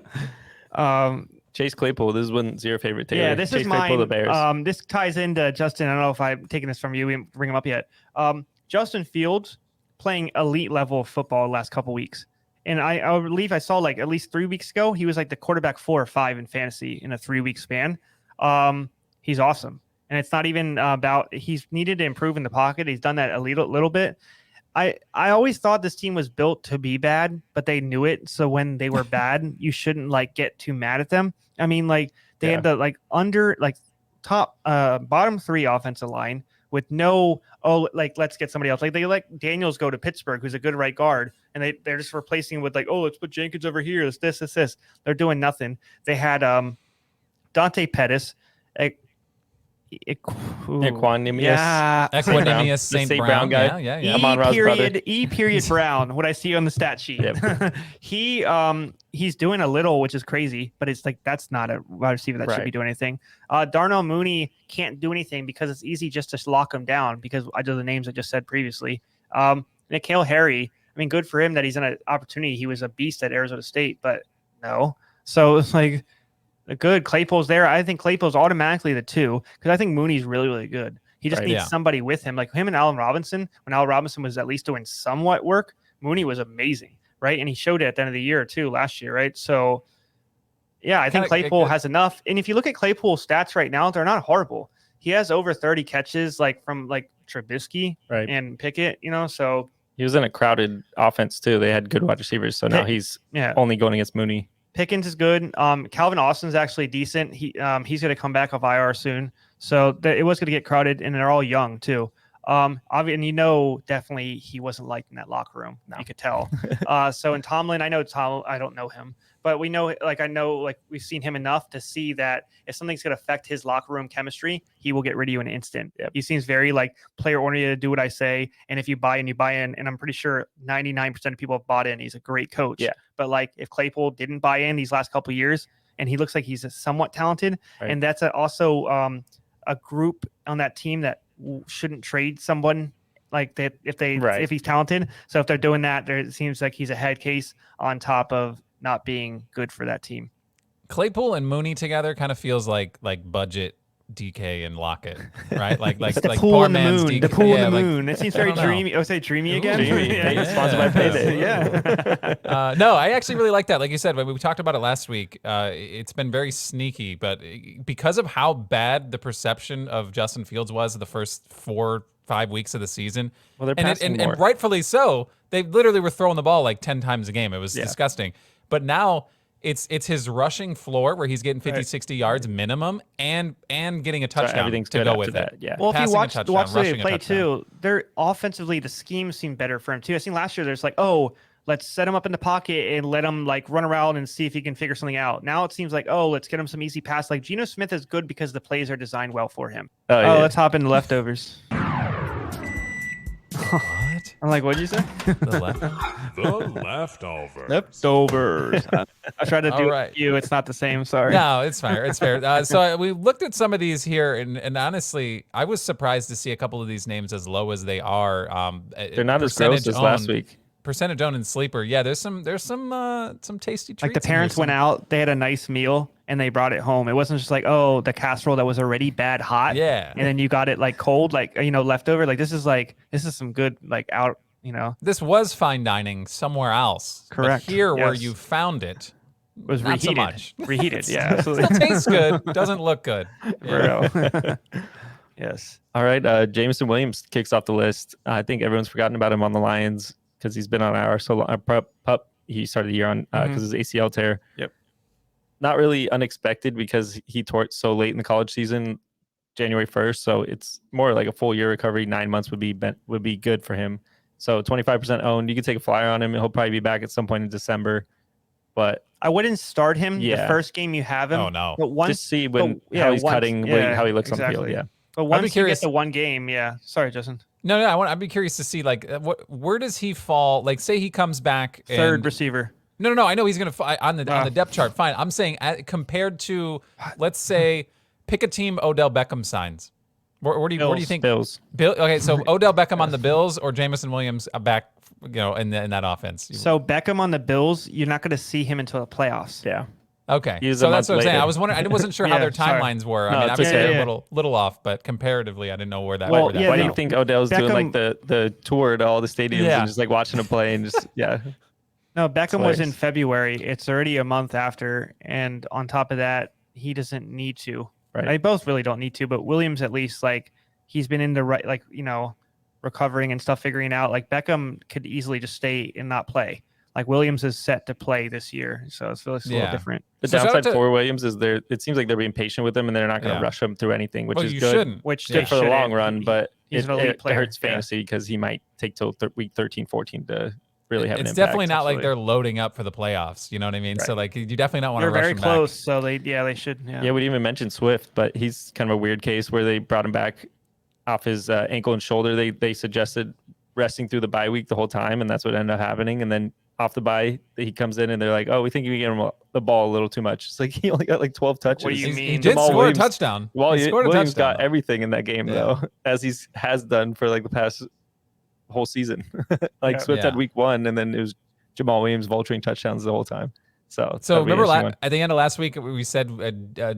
Chase Claypool. This wasn't your favorite Taylor. Yeah, this Chase is Claypool, mine. the Bears. This ties into Justin. I don't know if I'm taking this from you. We didn't bring him up yet. Justin Fields playing elite level of football the last couple weeks. And I believe I saw at least 3 weeks ago, he was the quarterback 4 or 5 in fantasy in a 3-week span. He's awesome. And it's not even about he's needed to improve in the pocket. He's done that a little bit. I always thought this team was built to be bad, but they knew it. So when they were bad, you shouldn't get too mad at them. I mean, they had the under bottom 3 offensive line with no let's get somebody else. Like they let Daniels go to Pittsburgh, who's a good right guard, and they're just replacing with let's put Jenkins over here. It's this. They're doing nothing. They had Dante Pettis. Equanimous. Yeah. Equanimous The St. Brown guy. Yeah. Amon-Ra's brother. E period Brown, what I see on the stat sheet. Yep. He's doing a little, which is crazy, but it's like that's not a wide receiver that should be doing anything. Darnell Mooney can't do anything because it's easy just to lock him down because I do the names I just said previously. N'Keal Harry, I mean, good for him that he's in an opportunity. He was a beast at Arizona State, but no. So it's like good. Claypool's there. I think Claypool's automatically the 2 because I think Mooney's really, really good. He just needs somebody with him, like him and Allen Robinson. When Allen Robinson was at least doing somewhat work, Mooney was amazing, right? And he showed it at the end of the year too last year, right? So, yeah, I think Claypool has enough. And if you look at Claypool's stats right now, they're not horrible. He has over 30 catches, from Trubisky and Pickett, So he was in a crowded offense too. They had good wide receivers, so now he's only going against Mooney. Pickens is good. Calvin Austin's actually decent. He's going to come back off IR soon, so it was going to get crowded, and they're all young too. And definitely he wasn't liked in that locker room. No. You could tell. So in Tomlin, I don't know him, but we know, we've seen him enough to see that if something's going to affect his locker room chemistry, he will get rid of you in an instant. Yep. He seems very player oriented, do what I say. And if you buy in, you buy in. And I'm pretty sure 99% of people have bought in. He's a great coach. Yeah. But if Claypool didn't buy in these last couple of years, and he looks like he's somewhat talented, and that's also a group on that team that shouldn't trade someone like that if he's talented. So if they're doing that, it seems like he's a head case on top of not being good for that team. Claypool and Mooney together kind of feels like budget DK and Lockett, right? Like the pool and the moon. DK. The pool and the moon. It seems very dreamy. Oh, say dreamy again. Dreamy. Sponsored by Payday. Yeah. No, I actually really like that. Like you said, when we talked about it last week, it's been very sneaky, but because of how bad the perception of Justin Fields was the first 4-5 weeks of the season, well, they're passing more. And rightfully so. They literally were throwing the ball 10 times a game. It was disgusting. But now it's his rushing floor where he's getting 50, 60 yards minimum and getting a touchdown to go with it. Yeah. Well, if you watch the way they play too, they're offensively, the schemes seem better for him too. I seen last year there's let's set him up in the pocket and let him run around and see if he can figure something out. Now it seems let's get him some easy pass. Geno Smith is good because the plays are designed well for him. Let's hop into leftovers. What? I'm what'd you say? The leftovers. Leftovers. I tried to do it you. It's not the same. Sorry. No, it's fair. It's fair. So we looked at some of these here, and honestly, I was surprised to see a couple of these names as low as they are. They're not as gross as last week. Percentage owned in sleeper. Yeah, there's some tasty treats. The parents went out, they had a nice meal, and they brought it home. It wasn't just the casserole that was already bad hot. Yeah. And then you got it cold, leftover. This is some good out. This was fine dining somewhere else. Correct. But here where you found it was not reheated. So much. Reheated. Yeah. Absolutely. Still tastes good. Doesn't look good. Yeah. Yes. All right. Jameson Williams kicks off the list. I think everyone's forgotten about him on the Lions because he's been on IR so long. Pup, he started the year on because his ACL tear. Yep. Not really unexpected because he tore it so late in the college season, January 1st. So it's more like a full year recovery. 9 months would be good for him. So 25% owned. You could take a flyer on him. He'll probably be back at some point in December. But I wouldn't start him the first game you have him. Oh no! But once just see how he's cutting, how he looks on the field. Yeah. But once you get the one game, Sorry, Justin. No. I'd be curious to see where does he fall? Say he comes back third receiver. No. I know he's going to on the depth chart. Fine. I'm saying compared to, let's say, pick a team Odell Beckham signs. Where do you think? Bills. Okay, so Odell Beckham on the Bills or Jameson Williams back, in that offense. So Beckham on the Bills, you're not going to see him until the playoffs. Yeah. Okay. So that's what I'm saying. I was wondering. I wasn't sure how their timelines were. I mean, obviously they're a little off, but comparatively, I didn't know where that. Why do you think Odell's doing the tour to all the stadiums and just watching him play and just No, Beckham was in February. It's already a month after, and on top of that, he doesn't need to. Right. They both really don't need to, but Williams at least he's been in the right recovering and stuff, figuring out. Beckham could easily just stay and not play. Williams is set to play this year, so it's a little different. The So shout out downside to- for Williams is it seems like they're being patient with him and they're not going to rush him through anything, which Well, is you good. shouldn't. Which Good they for the long shouldn't. run, but He's an elite player. hurts fantasy because he might take till week 13, 14 to really have an It's impact. definitely not like they're loading up for the playoffs. You know what I mean? Right. So like you definitely don't want to They're rush very him close, back. so they should. Yeah, we didn't even mention Swift, but he's kind of a weird case where they brought him back off his ankle and shoulder. They suggested resting through the bye week the whole time, and that's what ended up happening. And then off the bye, he comes in and they're like, "Oh, we think you get him the ball a little too much." It's like he only got like 12 touches. What do you He mean? did Jamal score Williams- a touchdown. Well, He scored a Williams touchdown. got everything in that game though, as he has done for like the past whole season. Yeah. Swift had week 1, and then it was Jamal Williams vulturing touchdowns the whole time. So that'll be an remember interesting one. at the end of last week we said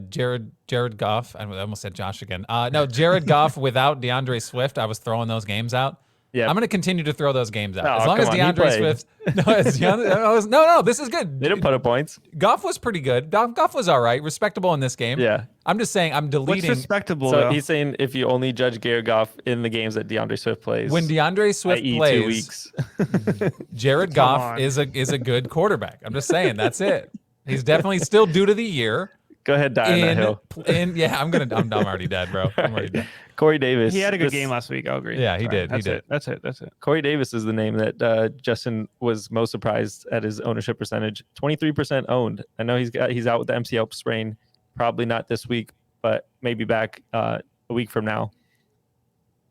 Jared Goff. I almost said Josh again. No, Jared Goff without DeAndre Swift. I was throwing those games out. Yeah, I'm going to continue to throw those games out Oh, as long as come on, he DeAndre played. Swift. No, this is good. they didn't put up points. Goff was pretty good. Goff was all right, respectable in this game. Yeah. I'm just saying I'm What's deleting respectable So though? he's saying if you only judge Garrett Goff in the games that DeAndre Swift plays, when DeAndre Swift i.e. 2 plays. weeks. Jared Come Goff on. is a good quarterback. I'm just saying that's it. He's definitely still due to the year. Go ahead, die on that hill. I'm already dead, bro. I'm already dead. Corey Davis. He had a good game last week. I'll agree. Yeah, he Sorry. did. He did. That's it. Corey Davis is the name that Justin was most surprised at his ownership percentage. 23% owned. I know he's out with the MCL sprain. Probably not this week, but maybe back a week from now.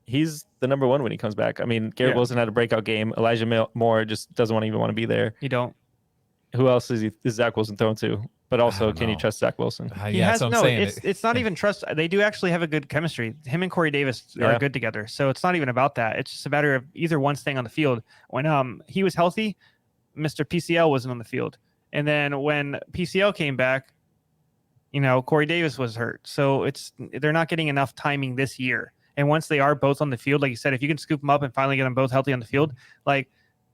He's the number one when he comes back. I mean, Garrett Wilson had a breakout game. Elijah Moore just doesn't even want to be there. You don't. Who else is Zach Wilson thrown to? But also, don't can you know. trust Zach Wilson? He Yeah, has so I'm no. saying It's not even trust. They do actually have a good chemistry. Him and Corey Davis Yeah. are good together. So it's not even about that. It's just a matter of either one staying on the field. When he was healthy, Mr. PCL wasn't on the field, and then when PCL came back, Corey Davis was hurt. So they're not getting enough timing this year. And once they are both on the field, like you said, if you can scoop them up and finally get them both healthy on the field, like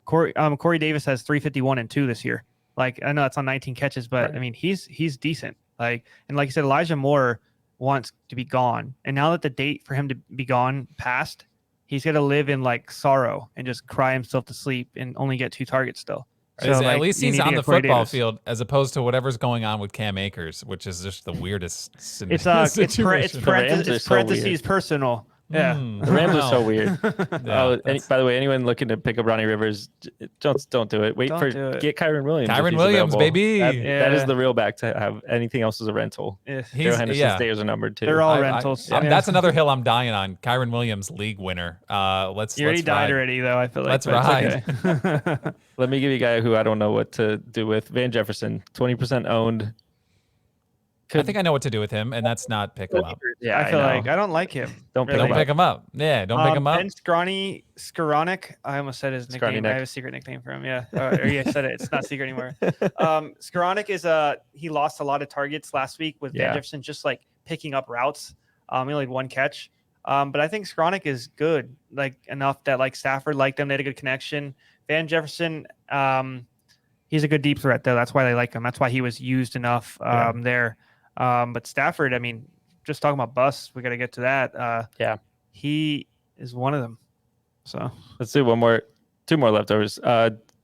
Corey Davis has 351 and 2 this year. Like, I know that's on 19 catches, but Right. I mean, he's decent. Like you said, Elijah Moore wants to be gone. And now that the date for him to be gone passed, he's going to live in like sorrow and just cry himself to sleep and only get 2 targets still. At least you he's need to on get the Corey football Davis. field as opposed to whatever's going on with Cam Akers, which is just the weirdest It's situation. Rams are so parentheses weird. personal. Yeah. The Rams are so weird. Yeah, By the way, anyone looking to pick up Ronnie Rivers, don't do it. Wait Don't for do it. get Kyron Williams. if Kyron he's Williams, available. baby. That is Yeah. the real back to have. Anything else is a rental. Yeah. Daryl Henderson's days are numbered too. They're all I- rentals. I- Yeah. That's another hill I'm dying on. Kyron Williams, league winner. Let's You already let's died ride. already, though. I feel like. Let's but it's okay. Let me give you a guy who I don't know what to do with. Van Jefferson, 20% owned. I think I know what to do with him, and that's not pick him up. Yeah, I feel know. like I don't like him. Don't pick really. Don't him pick up. him up. Yeah, don't pick him up. Ben Skowronek. I almost said his nickname. Skowronek. I have a secret nickname for him. Yeah, or yeah, I said it. It's not secret anymore. Skowronek is he lost a lot of targets last week with Yeah. Van Jefferson just like picking up routes. He only had 1 catch. But I think Skowronek is good, like enough that like Stafford liked him. They had a good connection. Van Jefferson, he's a good deep threat though. That's why they like him. That's why he was used enough there. But Stafford, I mean, just talking about busts, we got to get to that. He is one of them. So Let's do two more leftovers.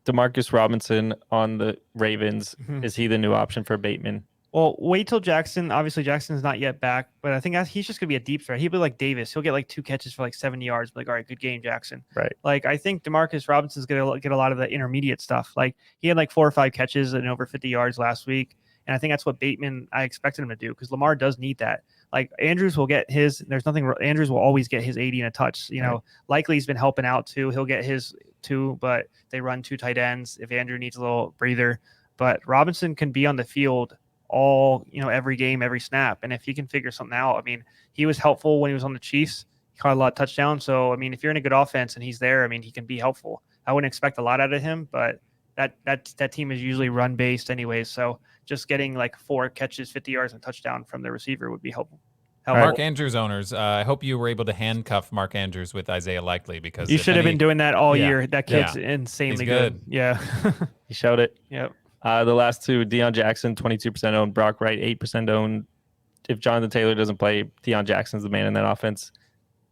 Demarcus Robinson on the Ravens. Mhm. Is he the new option for Bateman? well, wait till Jackson. Obviously, Jackson's not yet back, but I think he's just gonna be a deep threat. He'll be like Davis. He'll get like 2 catches for like 70 yards. Like, all right, good game, Jackson. Right. Like, I think Demarcus Robinson's gonna get a lot of the intermediate stuff. Like, he had like 4 or 5 catches and over 50 yards last week, and I think that's what Bateman I expected him to do because Lamar does need that. Like, Andrews will get his. There's nothing. Andrews will always get his 80 and a touch. You know, likely he's been helping out too. He'll get his 2, but they run 2 tight ends if Andrew needs a little breather. But Robinson can be on the field every game, every snap. And if he can figure something out, I mean, he was helpful when he was on the Chiefs. He caught a lot of touchdowns. So, I mean, if you're in a good offense and he's there, I mean, he can be helpful. I wouldn't expect a lot out of him, but that team is usually run based anyways. So just getting like 4 catches, 50 yards and a touchdown from the receiver would be helpful. Mark Andrews owners, I hope you were able to handcuff Mark Andrews with Isaiah Likely because You if should have any- been doing that all Yeah. year. That kid's Yeah. insanely He's good. good. Yeah. He showed it. Yep. The last 2, Deion Jackson, 22% owned. Brock Wright, 8% owned. If Jonathan Taylor doesn't play, Deion Jackson's the man in that offense.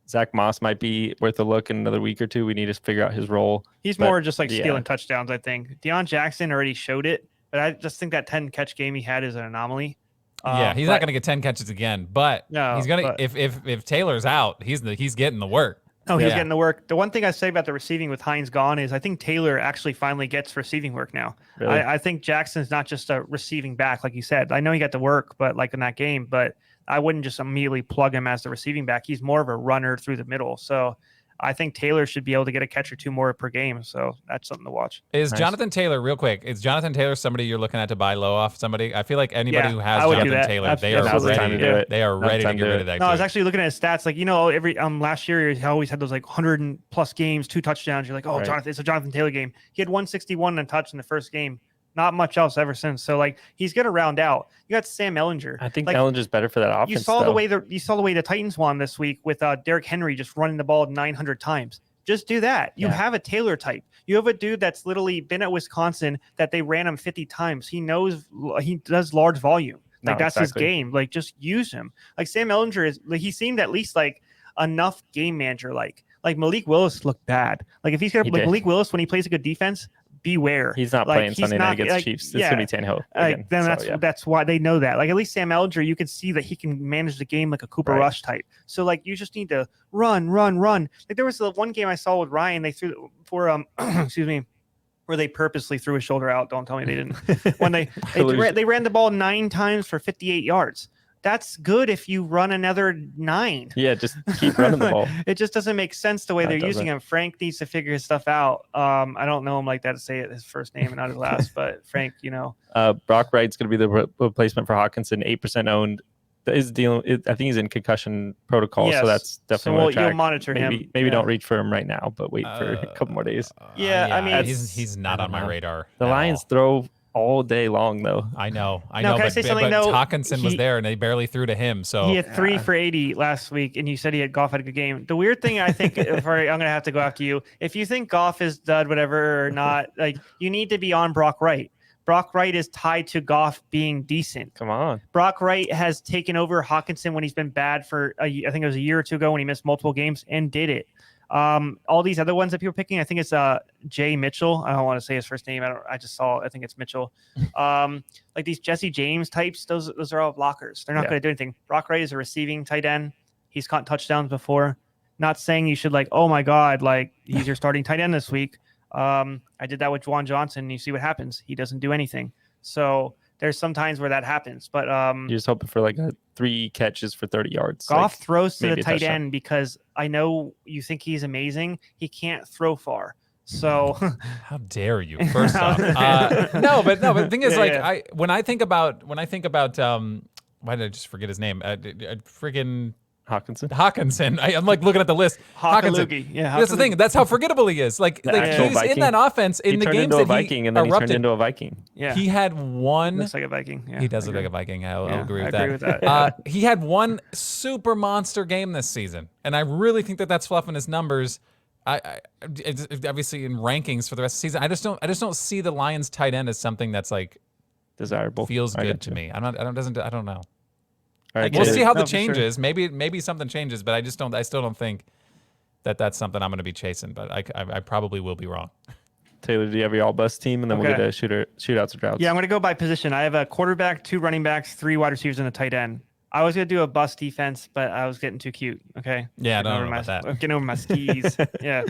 Zach Moss might be worth a look in another week or 2. We need to figure out his role. He's But, more just like yeah. stealing touchdowns, I think. Deion Jackson already showed it but I just think that 10 catch game he had is an anomaly. Yeah, he's not going to get 10 catches again, but No, he's going to. but- If Taylor's out, he's getting the work. No, he's Yeah. getting the work. The one thing I say about the receiving with Hines gone is I think Taylor actually finally gets receiving work now. Really? I think Jackson's not just a receiving back, like you said. I know he got the work, but like in that game, but I wouldn't just immediately plug him as the receiving back. He's more of a runner through the middle. So I think Taylor should be able to get a catch or two more per game. So that's something to watch. Is Nice. Jonathan Taylor, real quick, is Jonathan Taylor somebody you're looking at to buy low off somebody? I feel like anybody Yeah, who has I would do Jonathan that. Taylor, they are Absolutely. Now's the time ready. to do it. They are Now's the ready to time get to do rid it. of that. No, I was dude. actually looking at his stats. Like, every last year he always had those like 100 plus games, 2 touchdowns. You're like, oh, Right. Jonathan, it's a Jonathan Taylor game. He had 161 and a touch in the first game. Not much else ever since. So like he's gonna round out. You got Sam Ellinger. I think like, Ellinger's better for that offense. you saw though. the way the Titans won this week with Derrick Henry just running the ball 900 times. Just do that. You Yeah. have a Taylor type. You have a dude that's literally been at Wisconsin that they ran him 50 times. He knows he does large volume. Like No, that's exactly. his game. Like just use him. Like Sam Ellinger is like he seemed at least like enough game manager like Malik Willis looked bad. Like if he's gonna He like did. Malik Willis when he plays a good defense, beware. He's not Like, playing he's Sunday not- night against like, Chiefs. It's yeah. gonna be Tannehill again. Then So, yeah. that's why they know that. Like at least Sam Ellinger, you can see that he can manage the game like a Cooper Right. Rush type. So like you just need to run. Like there was the one game I saw with Ryan. They threw for excuse me, where they purposely threw his shoulder out. Don't tell me they didn't. When they ran the ball 9 times for 58 yards. That's good if you run another 9. Yeah, just keep running the ball. It just doesn't make sense the way No, it they're using doesn't. him. Frank needs to figure his stuff out. I don't know him like that to say it his first name and not his last, but Frank, Brock Wright's going to be the replacement for Hawkinson, 8% owned. I think he's in concussion protocol, Yes. so that's So definitely you'll monitor him. Maybe Yeah. don't reach for him right now, but wait for a couple more days. Yeah, I mean, he's not I on don't my know. radar. The at Lions all. throw all day long, though. I know. Now, can I but, say something? but No, Hawkinson was he- there and they barely threw to him. So He had 3 for 80 last week, and you said he had Goff had a good game. The weird thing I think, I'm gonna have to go after you. If you think Goff is dud, whatever or not, like you need to be on Brock Wright. Brock Wright is tied to Goff being decent. Come on. Brock Wright has taken over Hawkinson when he's been bad for I think it was a year or two ago when he missed multiple games and did it. All these other ones that people are picking, I think it's Jay Mitchell. I don't want to say his first name. I just saw. I think it's Mitchell. Like these Jesse James types, those are all blockers. They're not Yeah. going to do anything. Brock Wright is a receiving tight end. He's caught touchdowns before. Not saying you should like, oh my god, like he's your starting tight end this week. I did that with Juwan Johnson. And you see what happens. He doesn't do anything. So there's some times where that happens. But You're just hoping for like 3 catches for 30 yards. Goff throws to maybe the a tight touchdown. end because I know you think he's amazing. He can't throw far. So how dare you? First off, no, but the thing is, Yeah, like, yeah. when I think about why did I just forget his name? Friggin' Hawkinson. I'm like looking at the list. Hawkinson. Hawkalugi. Yeah, That's the thing. That's how forgettable he is. Like The actual he's in Viking. that offense in He the turned games into a that Viking, he and then he turned erupted. into a Viking. Yeah. He had one. Looks like a Viking. Yeah, He does I look like agree. a Viking. I'll Yeah, agree with I that. agree with that. He had one super monster game this season, and I really think that that's fluffing his numbers. It's obviously in rankings for the rest of the season. I just don't see the Lions tight end as something that's like Desirable. feels I good got to you. me. I don't know. All right, We'll Taylor. see how the No, for sure. changes. Maybe something changes, but I still don't think that that's something I'm going to be chasing. But I probably will be wrong. Taylor, do you have your all bust team, and then we'll Okay. get a shootouts or droughts? Yeah, I'm going to go by position. I have a quarterback, 2 running backs, 3 wide receivers, and a tight end. I was going to do a bust defense, but I was getting too cute. Okay. Yeah, I Getting don't over know my, about that. I'm getting over my skis. Yeah.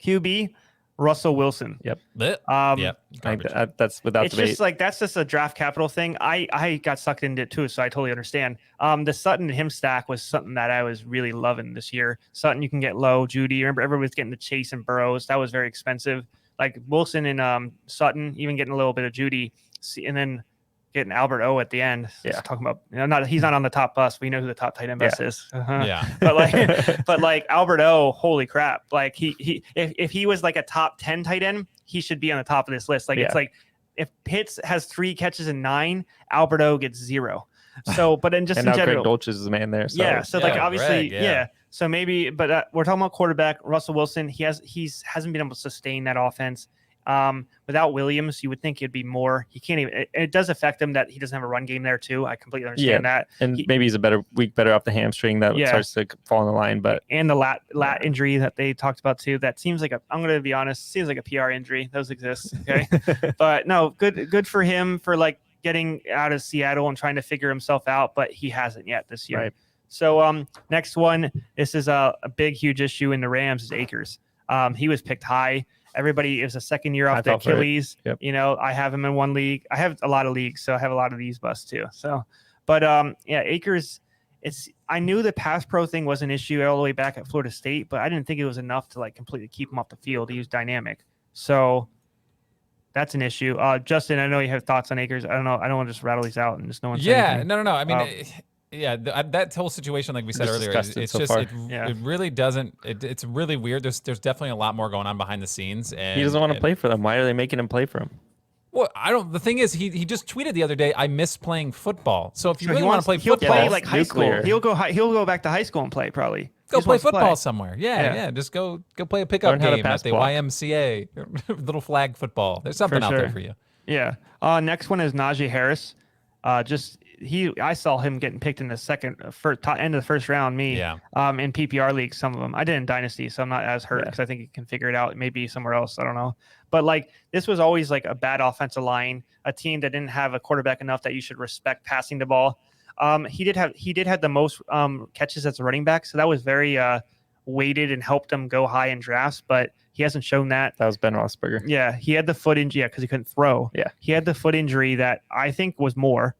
QB, Russell Wilson. Blech. Yeah. That's without It's debate. just like that's just a draft capital thing. I got sucked into it too, so I totally understand. The Sutton and him stack was something that I was really loving this year. Sutton you can get low. Judy, remember everybody's getting the Chase and Burrows. That was very expensive. Like Wilson and Sutton, even getting a little bit of Judy, and then getting Albert O at the end. Yeah. Just talking about he's not on the top bus. We know who the top tight end bus is. Uh-huh. Yeah. But like Albert O, holy crap! Like he if he was like a top 10 tight end, he should be on the top of this list. Like it's Yeah. like if Pitts has 3 catches and 9, Albert O gets 0. So, but in just and in now general, Greg Dolch is the man there. So. yeah. So like Yeah, obviously, Greg, yeah. yeah. So maybe, but we're talking about quarterback Russell Wilson. Hasn't been able to sustain that offense. Without Williams, you would think it'd be more. He can't even. It does affect him that he doesn't have a run game there too. I completely understand that. And maybe he's a better off the hamstring that starts to fall in the line. But and the lat injury that they talked about too. That seems like I'm going to be honest, seems like a PR injury. Those exist. Okay, but no, good for him for like getting out of Seattle and trying to figure himself out. But he hasn't yet this year. Right. So next one, this is a big, huge issue in the Rams is Akers. He was picked high. Everybody, it was a second year off the Achilles. Yep. You know, I have him in one league. I have a lot of leagues, so I have a lot of these busts too. So, but Akers, I knew the pass pro thing was an issue all the way back at Florida State, but I didn't think it was enough to like completely keep him off the field. He was dynamic. So that's an issue. Justin, I know you have thoughts on Akers. I don't know. I don't want to just rattle these out and just no one. Yeah, no. I mean, that whole situation, like we said earlier, it's so just far. it really doesn't. It's really weird. There's definitely a lot more going on behind the scenes, and he doesn't want to play for them. Why are they making him play for him? Well, I don't. The thing is, he just tweeted the other day, "I miss playing football." So if you really want to play he'll football, play like high school. He'll go back to high school and play probably. Go play football somewhere. Yeah. Just go play a pickup game at the YMCA. Little flag football. There's something out there for you. Yeah. Next one is Najee Harris. I saw him getting picked in the end of the first round. In PPR leagues, some of them. I did in Dynasty, so I'm not as hurt because I think he can figure it out. Maybe somewhere else. I don't know. But like this was always like a bad offensive line, a team that didn't have a quarterback enough that you should respect passing the ball. He did have the most catches as a running back, so that was very weighted and helped him go high in drafts. But he hasn't shown that. That was Ben Roethlisberger. Yeah, he had the foot injury because he couldn't throw. Yeah, he had the foot injury that I think was more.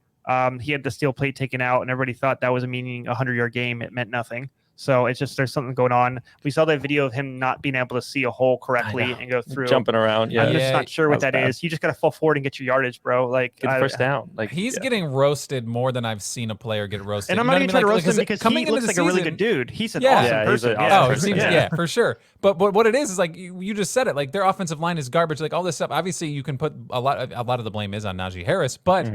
He had the steel plate taken out, and everybody thought that was meaning 100-yard game. It meant nothing. So it's just there's something going on. We saw that video of him not being able to see a hole correctly and go through. Jumping around. Yeah. I'm just not sure what that is. You just got to fall forward and get your yardage, bro. Like get the first down. Like he's getting roasted more than I've seen a player get roasted. And I'm not even trying to roast him because he looks like a really good dude. He's an awesome person. It seems for sure. But what it is like you just said it. Like their offensive line is garbage. Like all this stuff. Obviously, you can put a lot of the blame is on Najee Harris, but.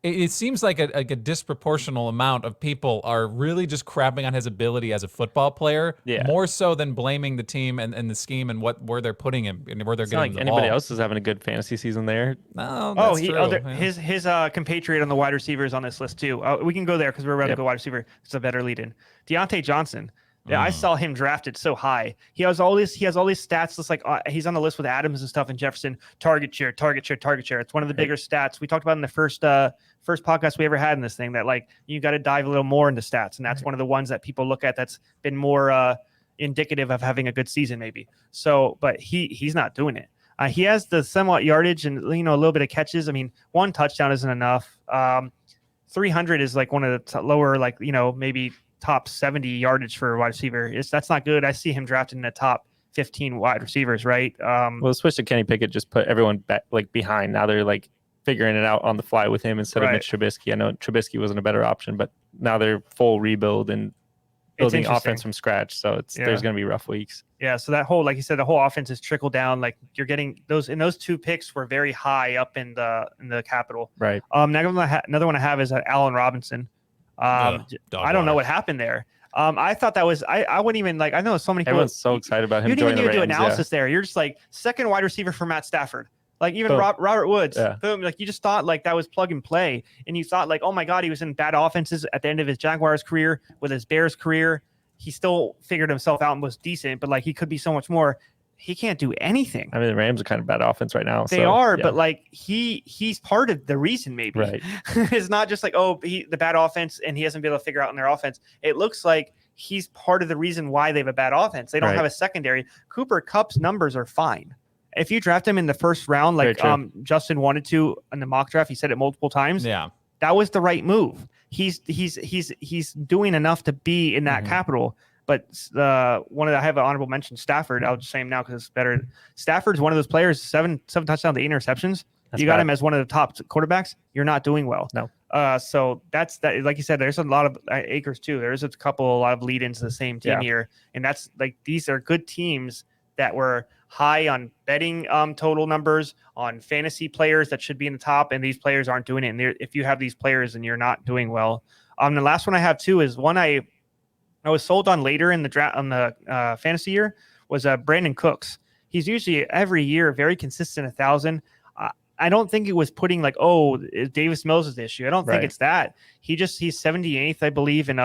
It seems like a disproportional amount of people are really just crapping on his ability as a football player, more so than blaming the team and the scheme and where they're putting him and where they're getting the ball. Anybody else is having a good fantasy season there. No, that's true. His compatriot on the wide receivers on this list too. We can go there because we're about to go wide receiver. It's a better lead-in. Deontay Johnson. Yeah, I saw him drafted so high. He has all these stats. Just like he's on the list with Adams and stuff and Jefferson. Target share. It's one of the bigger stats we talked about in the first podcast we ever had in this thing. That like you got to dive a little more into stats, and that's one of the ones that people look at. That's been more indicative of having a good season, maybe. So, but he's not doing it. He has the somewhat yardage and a little bit of catches. I mean, one touchdown isn't enough. 300 is like one of the lower, maybe top 70 yardage for a wide receiver. That's not good. I see him drafted in the top 15 wide receivers, right? Well, the switch to Kenny Pickett just put everyone back behind. Now they're figuring it out on the fly with him instead of Mitch Trubisky. I know Trubisky wasn't a better option, but now they're full rebuild and building offense from scratch. So there's going to be rough weeks. Yeah. So that whole, like you said, the whole offense is trickled down. Like you're getting those two picks were very high up in the capital. Right. Another one I have is Allen Robinson. I don't know what happened there. I thought that was I wouldn't even I know so many people. Everyone's so excited about him. You didn't even do Rams, analysis there. You're just second wide receiver for Matt Stafford. Even Robert Woods. Yeah. Boom. You just thought that was plug and play, and you thought oh my God, he was in bad offenses at the end of his Jaguars career, with his Bears career. He still figured himself out and was decent, but he could be so much more. He can't do anything. I mean, the Rams are kind of bad offense right now. They are, but he's part of the reason. Maybe right. It's not just the bad offense and he hasn't been able to figure out in their offense. It looks like he's part of the reason why they have a bad offense. They don't have a secondary. Cooper Kupp's numbers are fine. If you draft him in the first round, Justin wanted to in the mock draft, he said it multiple times. Yeah, that was the right move. He's doing enough to be in that capital. But I have an honorable mention, Stafford. I'll just say him now because it's better. Stafford's one of those players, seven touchdowns, 8 interceptions. You got him as one of the top quarterbacks. You're not doing well. No. So that's that. Like you said, there's a lot of Akers too. There's a lot of lead into the same team here, and that's these are good teams that were high on betting total numbers on fantasy players that should be in the top, and these players aren't doing it. And if you have these players and you're not doing well, the last one I have too is one I was sold on later in the draft on the fantasy year was Brandon Cooks. he's usually every year very consistent 1,000. I don't think it was putting like, oh, Davis Mills is the issue. I don't think it's that. He's 78th, I believe, in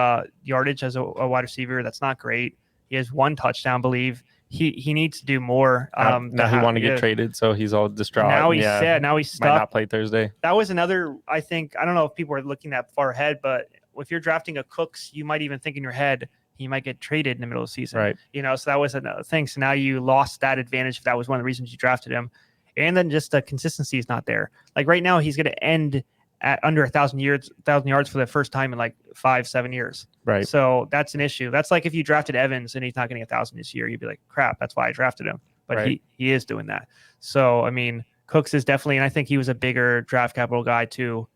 yardage as a wide receiver. That's not great. He has 1 touchdown, I believe. He needs to do more. Now he wanted to get traded, so he's all distraught. Now he's sad. Now he's stuck. Might not play Thursday. That was another, I think, I don't know if people are looking that far ahead, but if you're drafting a Cooks, you might even think in your head he might get traded in the middle of the season. Right. So that was another thing. So now you lost that advantage if that was one of the reasons you drafted him. And then just the consistency is not there. Like right now, he's going to end at under 1,000 yards for the first time in like 5-7 years. Right. So that's an issue. That's like if you drafted Evans and he's not getting 1,000 this year, you'd be like, crap, that's why I drafted him. But he is doing that. So, I mean, Cooks is definitely, and I think he was a bigger draft capital guy too.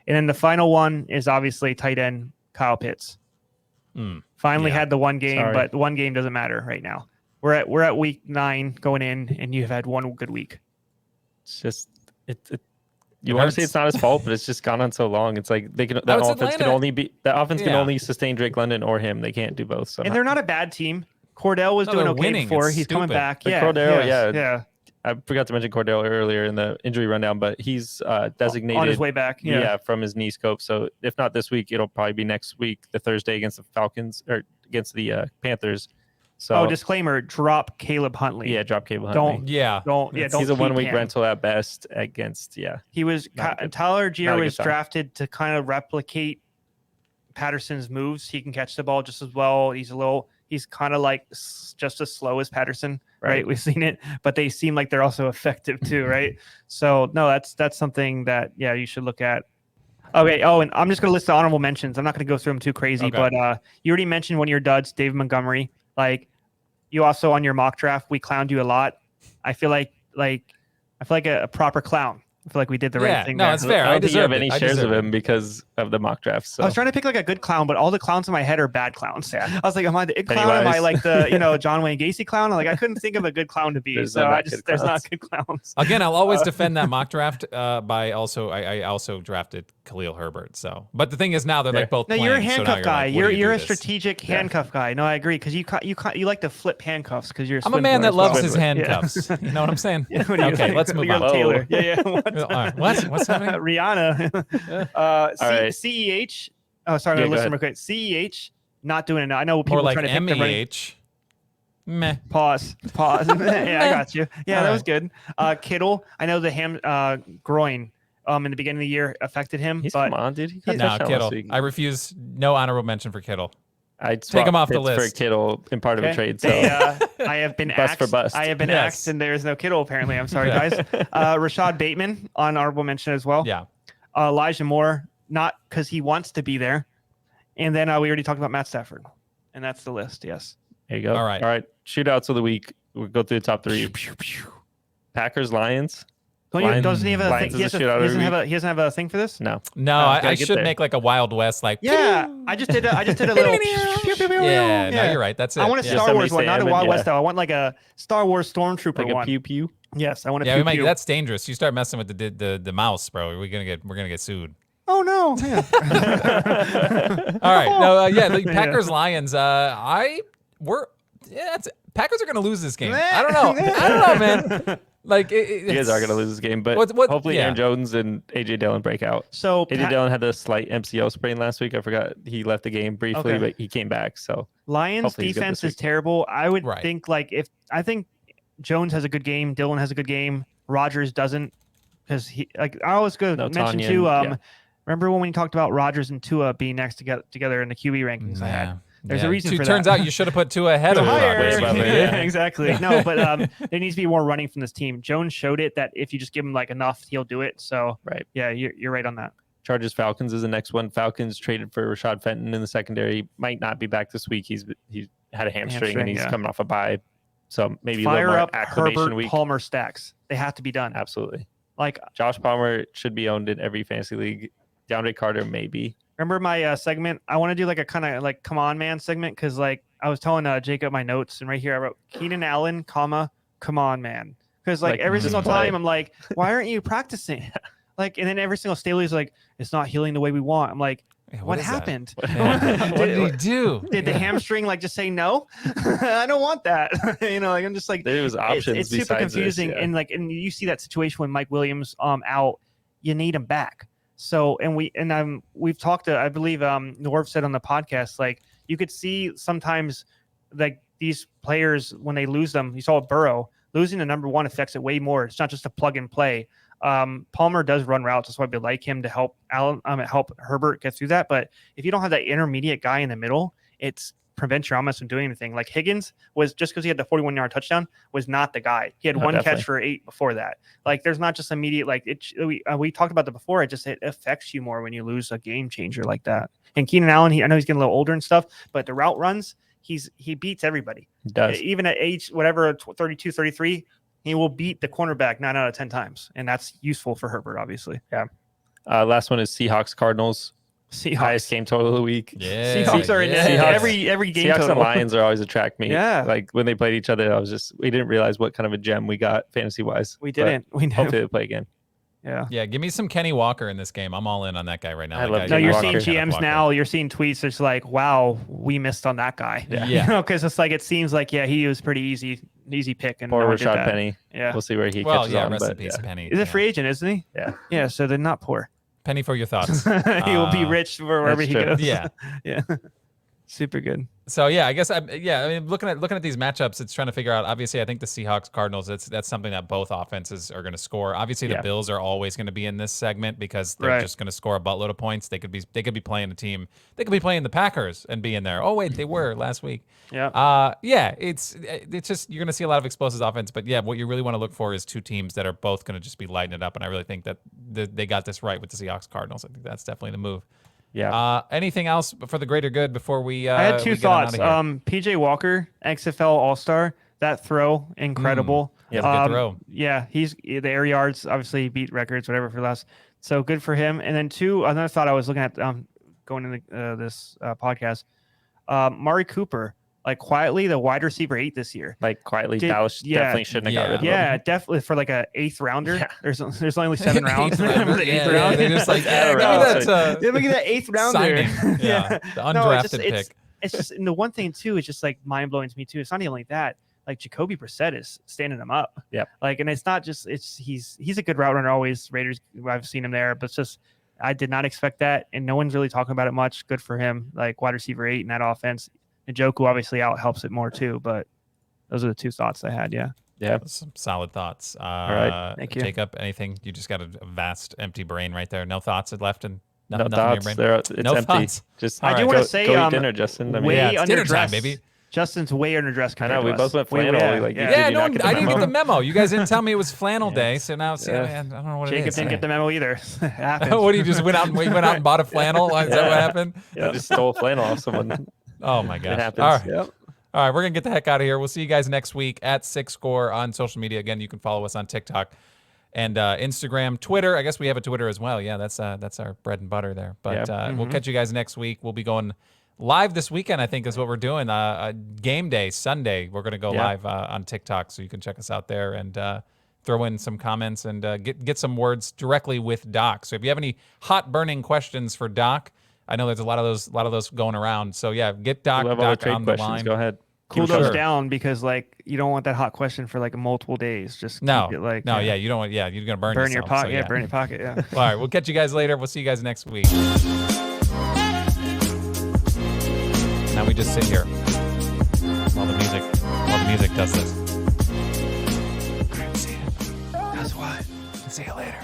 And then the final one is obviously tight end Kyle Pitts. Finally had the one game, but the one game doesn't matter right now. We're at week 9 going in, and you've had one good week. It's just you want to say it's not his fault, but it's just gone on so long. It's like that offense can only sustain Drake London or him. They can't do both. So and they're not a bad team. Cordell was doing okay before. He's coming back. Yeah, Cordell. I forgot to mention Cordell earlier in the injury rundown, but he's designated on his way back. Yeah, from his knee scope. So if not this week, it'll probably be next week, the Thursday against the Falcons or against the Panthers. So disclaimer: drop Caleb Huntley. Yeah, drop Caleb Huntley. Don't. He's a 1 week rental at best against. Yeah, he was. Tyler Geo was drafted to kind of replicate Patterson's moves. He can catch the ball just as well. He's kind of like just as slow as Patterson, right? We've seen it, but they seem like they're also effective too, right? So no, that's something that you should look at. Okay. Oh, and I'm just going to list the honorable mentions. I'm not going to go through them too crazy, but you already mentioned one of your duds, David Montgomery. Like you also on your mock draft, we clowned you a lot. I feel like a proper clown. I feel like we did the right thing. No, it's fair. I don't think you have any shares of him because of the mock drafts. So. I was trying to pick like a good clown, but all the clowns in my head are bad clowns. Yeah. I was like, am I the it clown? Am I like the John Wayne Gacy clown? Like I couldn't think of a good clown to be. There's not good clowns. Again, I'll always defend that mock draft by also I also drafted Khalil Herbert. So, but the thing is now they're like both. No, playing, you're a handcuff guy. You're a this? Strategic handcuff guy. No, I agree because you like to flip handcuffs because you're. I'm a man that loves his handcuffs. You know what I'm saying? Okay, let's move on. Taylor. Yeah. What's happening? Rihanna. CEH. Oh, sorry. Listen real quick. CEH not doing it. I know people are trying to pick MEH. Meh. Pause. Yeah, I got you. Yeah, that was good. Kittle. I know the groin. In the beginning of the year affected him. Come on, dude. No, Kittle. I refuse. No honorable mention for Kittle. I'd take him off the list for Kittle in part of a trade. So I have been axed. For bust. I have been axed, and there's no Kittle apparently. I'm sorry, guys. Rashad Bateman on honorable mention as well. Yeah. Elijah Moore, not because he wants to be there, and then we already talked about Matt Stafford, and that's the list. Yes. There you go. All right. Shootouts of the week. We'll go through the top 3. Packers, Lions. Doesn't he have a thing? He doesn't have a thing for this? No. I should make like a Wild West like. Yeah, I just did a little. Yeah, no, you're right. That's it. I want a Star Wars one, not a Wild West. I want like a Star Wars Stormtrooper one. Like a pew pew. Yes, I want a pew pew. That's dangerous. You start messing with the mouse, bro. We're gonna get sued. Oh no! Yeah. All right. No. The Packers Lions. Packers are gonna lose this game. I don't know, man. Like you guys are going to lose this game, but hopefully Aaron Jones and AJ Dillon break out. So AJ Dillon had a slight MCL sprain last week. I forgot he left the game briefly, but he came back. So Lions defense is terrible. I would think I think Jones has a good game, Dillon has a good game, Rodgers doesn't, because I always mention too. Remember when we talked about Rodgers and Tua being next together in the QB rankings? I had. There's a reason for that. Turns out you should have put Tua ahead of Rodgers. Yeah, exactly. No, but there needs to be more running from this team. Jones showed it that if you just give him like enough, he'll do it. So yeah, you're right on that. Chargers Falcons is the next one. Falcons traded for Rashad Fenton in the secondary. Might not be back this week. He had a hamstring and he's coming off a bye. So maybe fire a little more up acclimation Herbert, week. Palmer stacks. They have to be done. Absolutely. Like Josh Palmer should be owned in every fantasy league. DeAndre Carter maybe. Remember my segment? I want to do like a kind of like come on man segment because like I was telling Jacob my notes and right here I wrote Keenan Allen, come on man, because like every single time I'm like, why aren't you practicing? Like, and then every single Staley's like, it's not healing the way we want. I'm like, Yeah, what is that? happened? What did he do? Did the hamstring like just say no? I don't want that. Like I'm just like There was options. It's super besides confusing, this, and you see that situation when Mike Williams out, you need him back. So we've talked to, I believe Norv said on the podcast, like you could see sometimes like these players when they lose them, you saw Burrow losing the number one affects it way more. It's not just a plug and play. Palmer does run routes, that's why we like him to help help Herbert get through that. But if you don't have that intermediate guy in the middle, it's prevents your offense from doing anything. Like Higgins was, just because he had the 41-yard touchdown, was not the guy. He had one definitely. catch for 8 before that. Like there's not just immediate, like we talked about that before. It affects you more when you lose a game changer like that. And Keenan Allen, I know he's getting a little older and stuff, but the route runs, he beats everybody. He does. Even at age whatever 32, 33, he will beat the cornerback 9 out of 10 times, and that's useful for Herbert, obviously. Yeah. Last one is Seahawks Cardinals. Highest game total of the week. Yeah. Seahawks are in every game Seahawks total. and Lions are always attract me. Yeah. Like when they played each other, we didn't realize what kind of a gem we got fantasy wise. We didn't. We knew. Hopefully they play again. Yeah. Yeah, give me some Kenny Walker in this game. I'm all in on that guy right now. I love No, Kenny you're Walker. seeing GMs now. You're seeing tweets. It's like, wow, we missed on that guy. Yeah. Because it's like it seems like he was pretty easy pick. And Poor no one did Rashad that. Penny. Yeah. We'll see where he Well, catches yeah, on. rest in But peace, yeah. Penny. He's a Yeah. free agent, isn't he? Yeah. Yeah. So they're not poor. Penny for your thoughts. He will be rich wherever that's he true. goes. Yeah. Yeah. Super good. So yeah, I guess I mean looking at these matchups, it's trying to figure out. Obviously, I think the Seahawks Cardinals. That's something that both offenses are going to score. Obviously, the Bills are always going to be in this segment because they're just going to score a buttload of points. They could be playing a team. They could be playing the Packers and be in there. Oh wait, they were last week. Yeah. It's just you're going to see a lot of explosive offense. But yeah, what you really want to look for is two teams that are both going to just be lighting it up. And I really think that they got this right with the Seahawks Cardinals. I think that's definitely the move. Yeah. Anything else for the greater good before we? I had two thoughts. PJ Walker, XFL All-Star, that throw, incredible. Yeah, good throw. Yeah, he's the air yards, obviously beat records, whatever for last. So good for him. And then two, another thought I was looking at going into this podcast, Mari Cooper, like quietly the wide receiver 8 this year. Like quietly, Dallas definitely shouldn't have got rid of him. Yeah, definitely for like a 8th rounder. Yeah. There's only 7 rounds. Remember the eighth round? They just like, Yeah, give me that. Look at that 8th rounder. Signing. Yeah, the undrafted pick. It's just, and the one thing too is just like mind blowing to me too. It's not even like that. Like Jacoby Brissett is standing him up. Yeah. Like, and it's not just he's a good route runner always. Raiders, I've seen him there, but it's just I did not expect that, and no one's really talking about it much. Good for him. Like wide receiver 8 in that offense. Njoku obviously out helps it more too, but those are the two thoughts I had. Yeah. Yeah. Some solid thoughts. All right. Thank you. Jacob, anything? You just got a vast empty brain right there. No thoughts left and No nothing thoughts. in your brain. It's No empty. thoughts. Just I do want to say go eat dinner, Justin. I mean, way it's dinner time, underdressed. baby. Justin's way underdressed. I know we compared to both us. went flannel. Yeah, Like, yeah. did Yeah, you no, not get the I didn't memo? get the memo. You guys didn't tell me it was flannel day, so now see, Yeah. I don't know what Jacob it is. didn't get the memo either. It happens. What do you just went out and bought a flannel? Is that what happened? Yeah, just stole flannel off someone. Oh my gosh! It happens. All right. Yep. All right, we're going to get the heck out of here. We'll see you guys next week at 6score on social media. Again, you can follow us on TikTok and Instagram, Twitter. I guess we have a Twitter as well. Yeah, that's our bread and butter there. But we'll catch you guys next week. We'll be going live this weekend, I think, is what we're doing. Game day, Sunday, we're going to go live on TikTok, so you can check us out there and throw in some comments and get some words directly with Doc. So if you have any hot burning questions for Doc, I know there's a lot of those going around. So yeah, get Doc We'll have all the trade on the questions. line. Go ahead. Cool Sure. those down because like you don't want that hot question for like multiple days. Just keep it like you don't want. Yeah, you're gonna burn burn yourself, your pocket. so, yeah, burn your pocket. Yeah. All right, we'll catch you guys later. We'll see you guys next week. Now we just sit here while the music does this. That's why. See you later.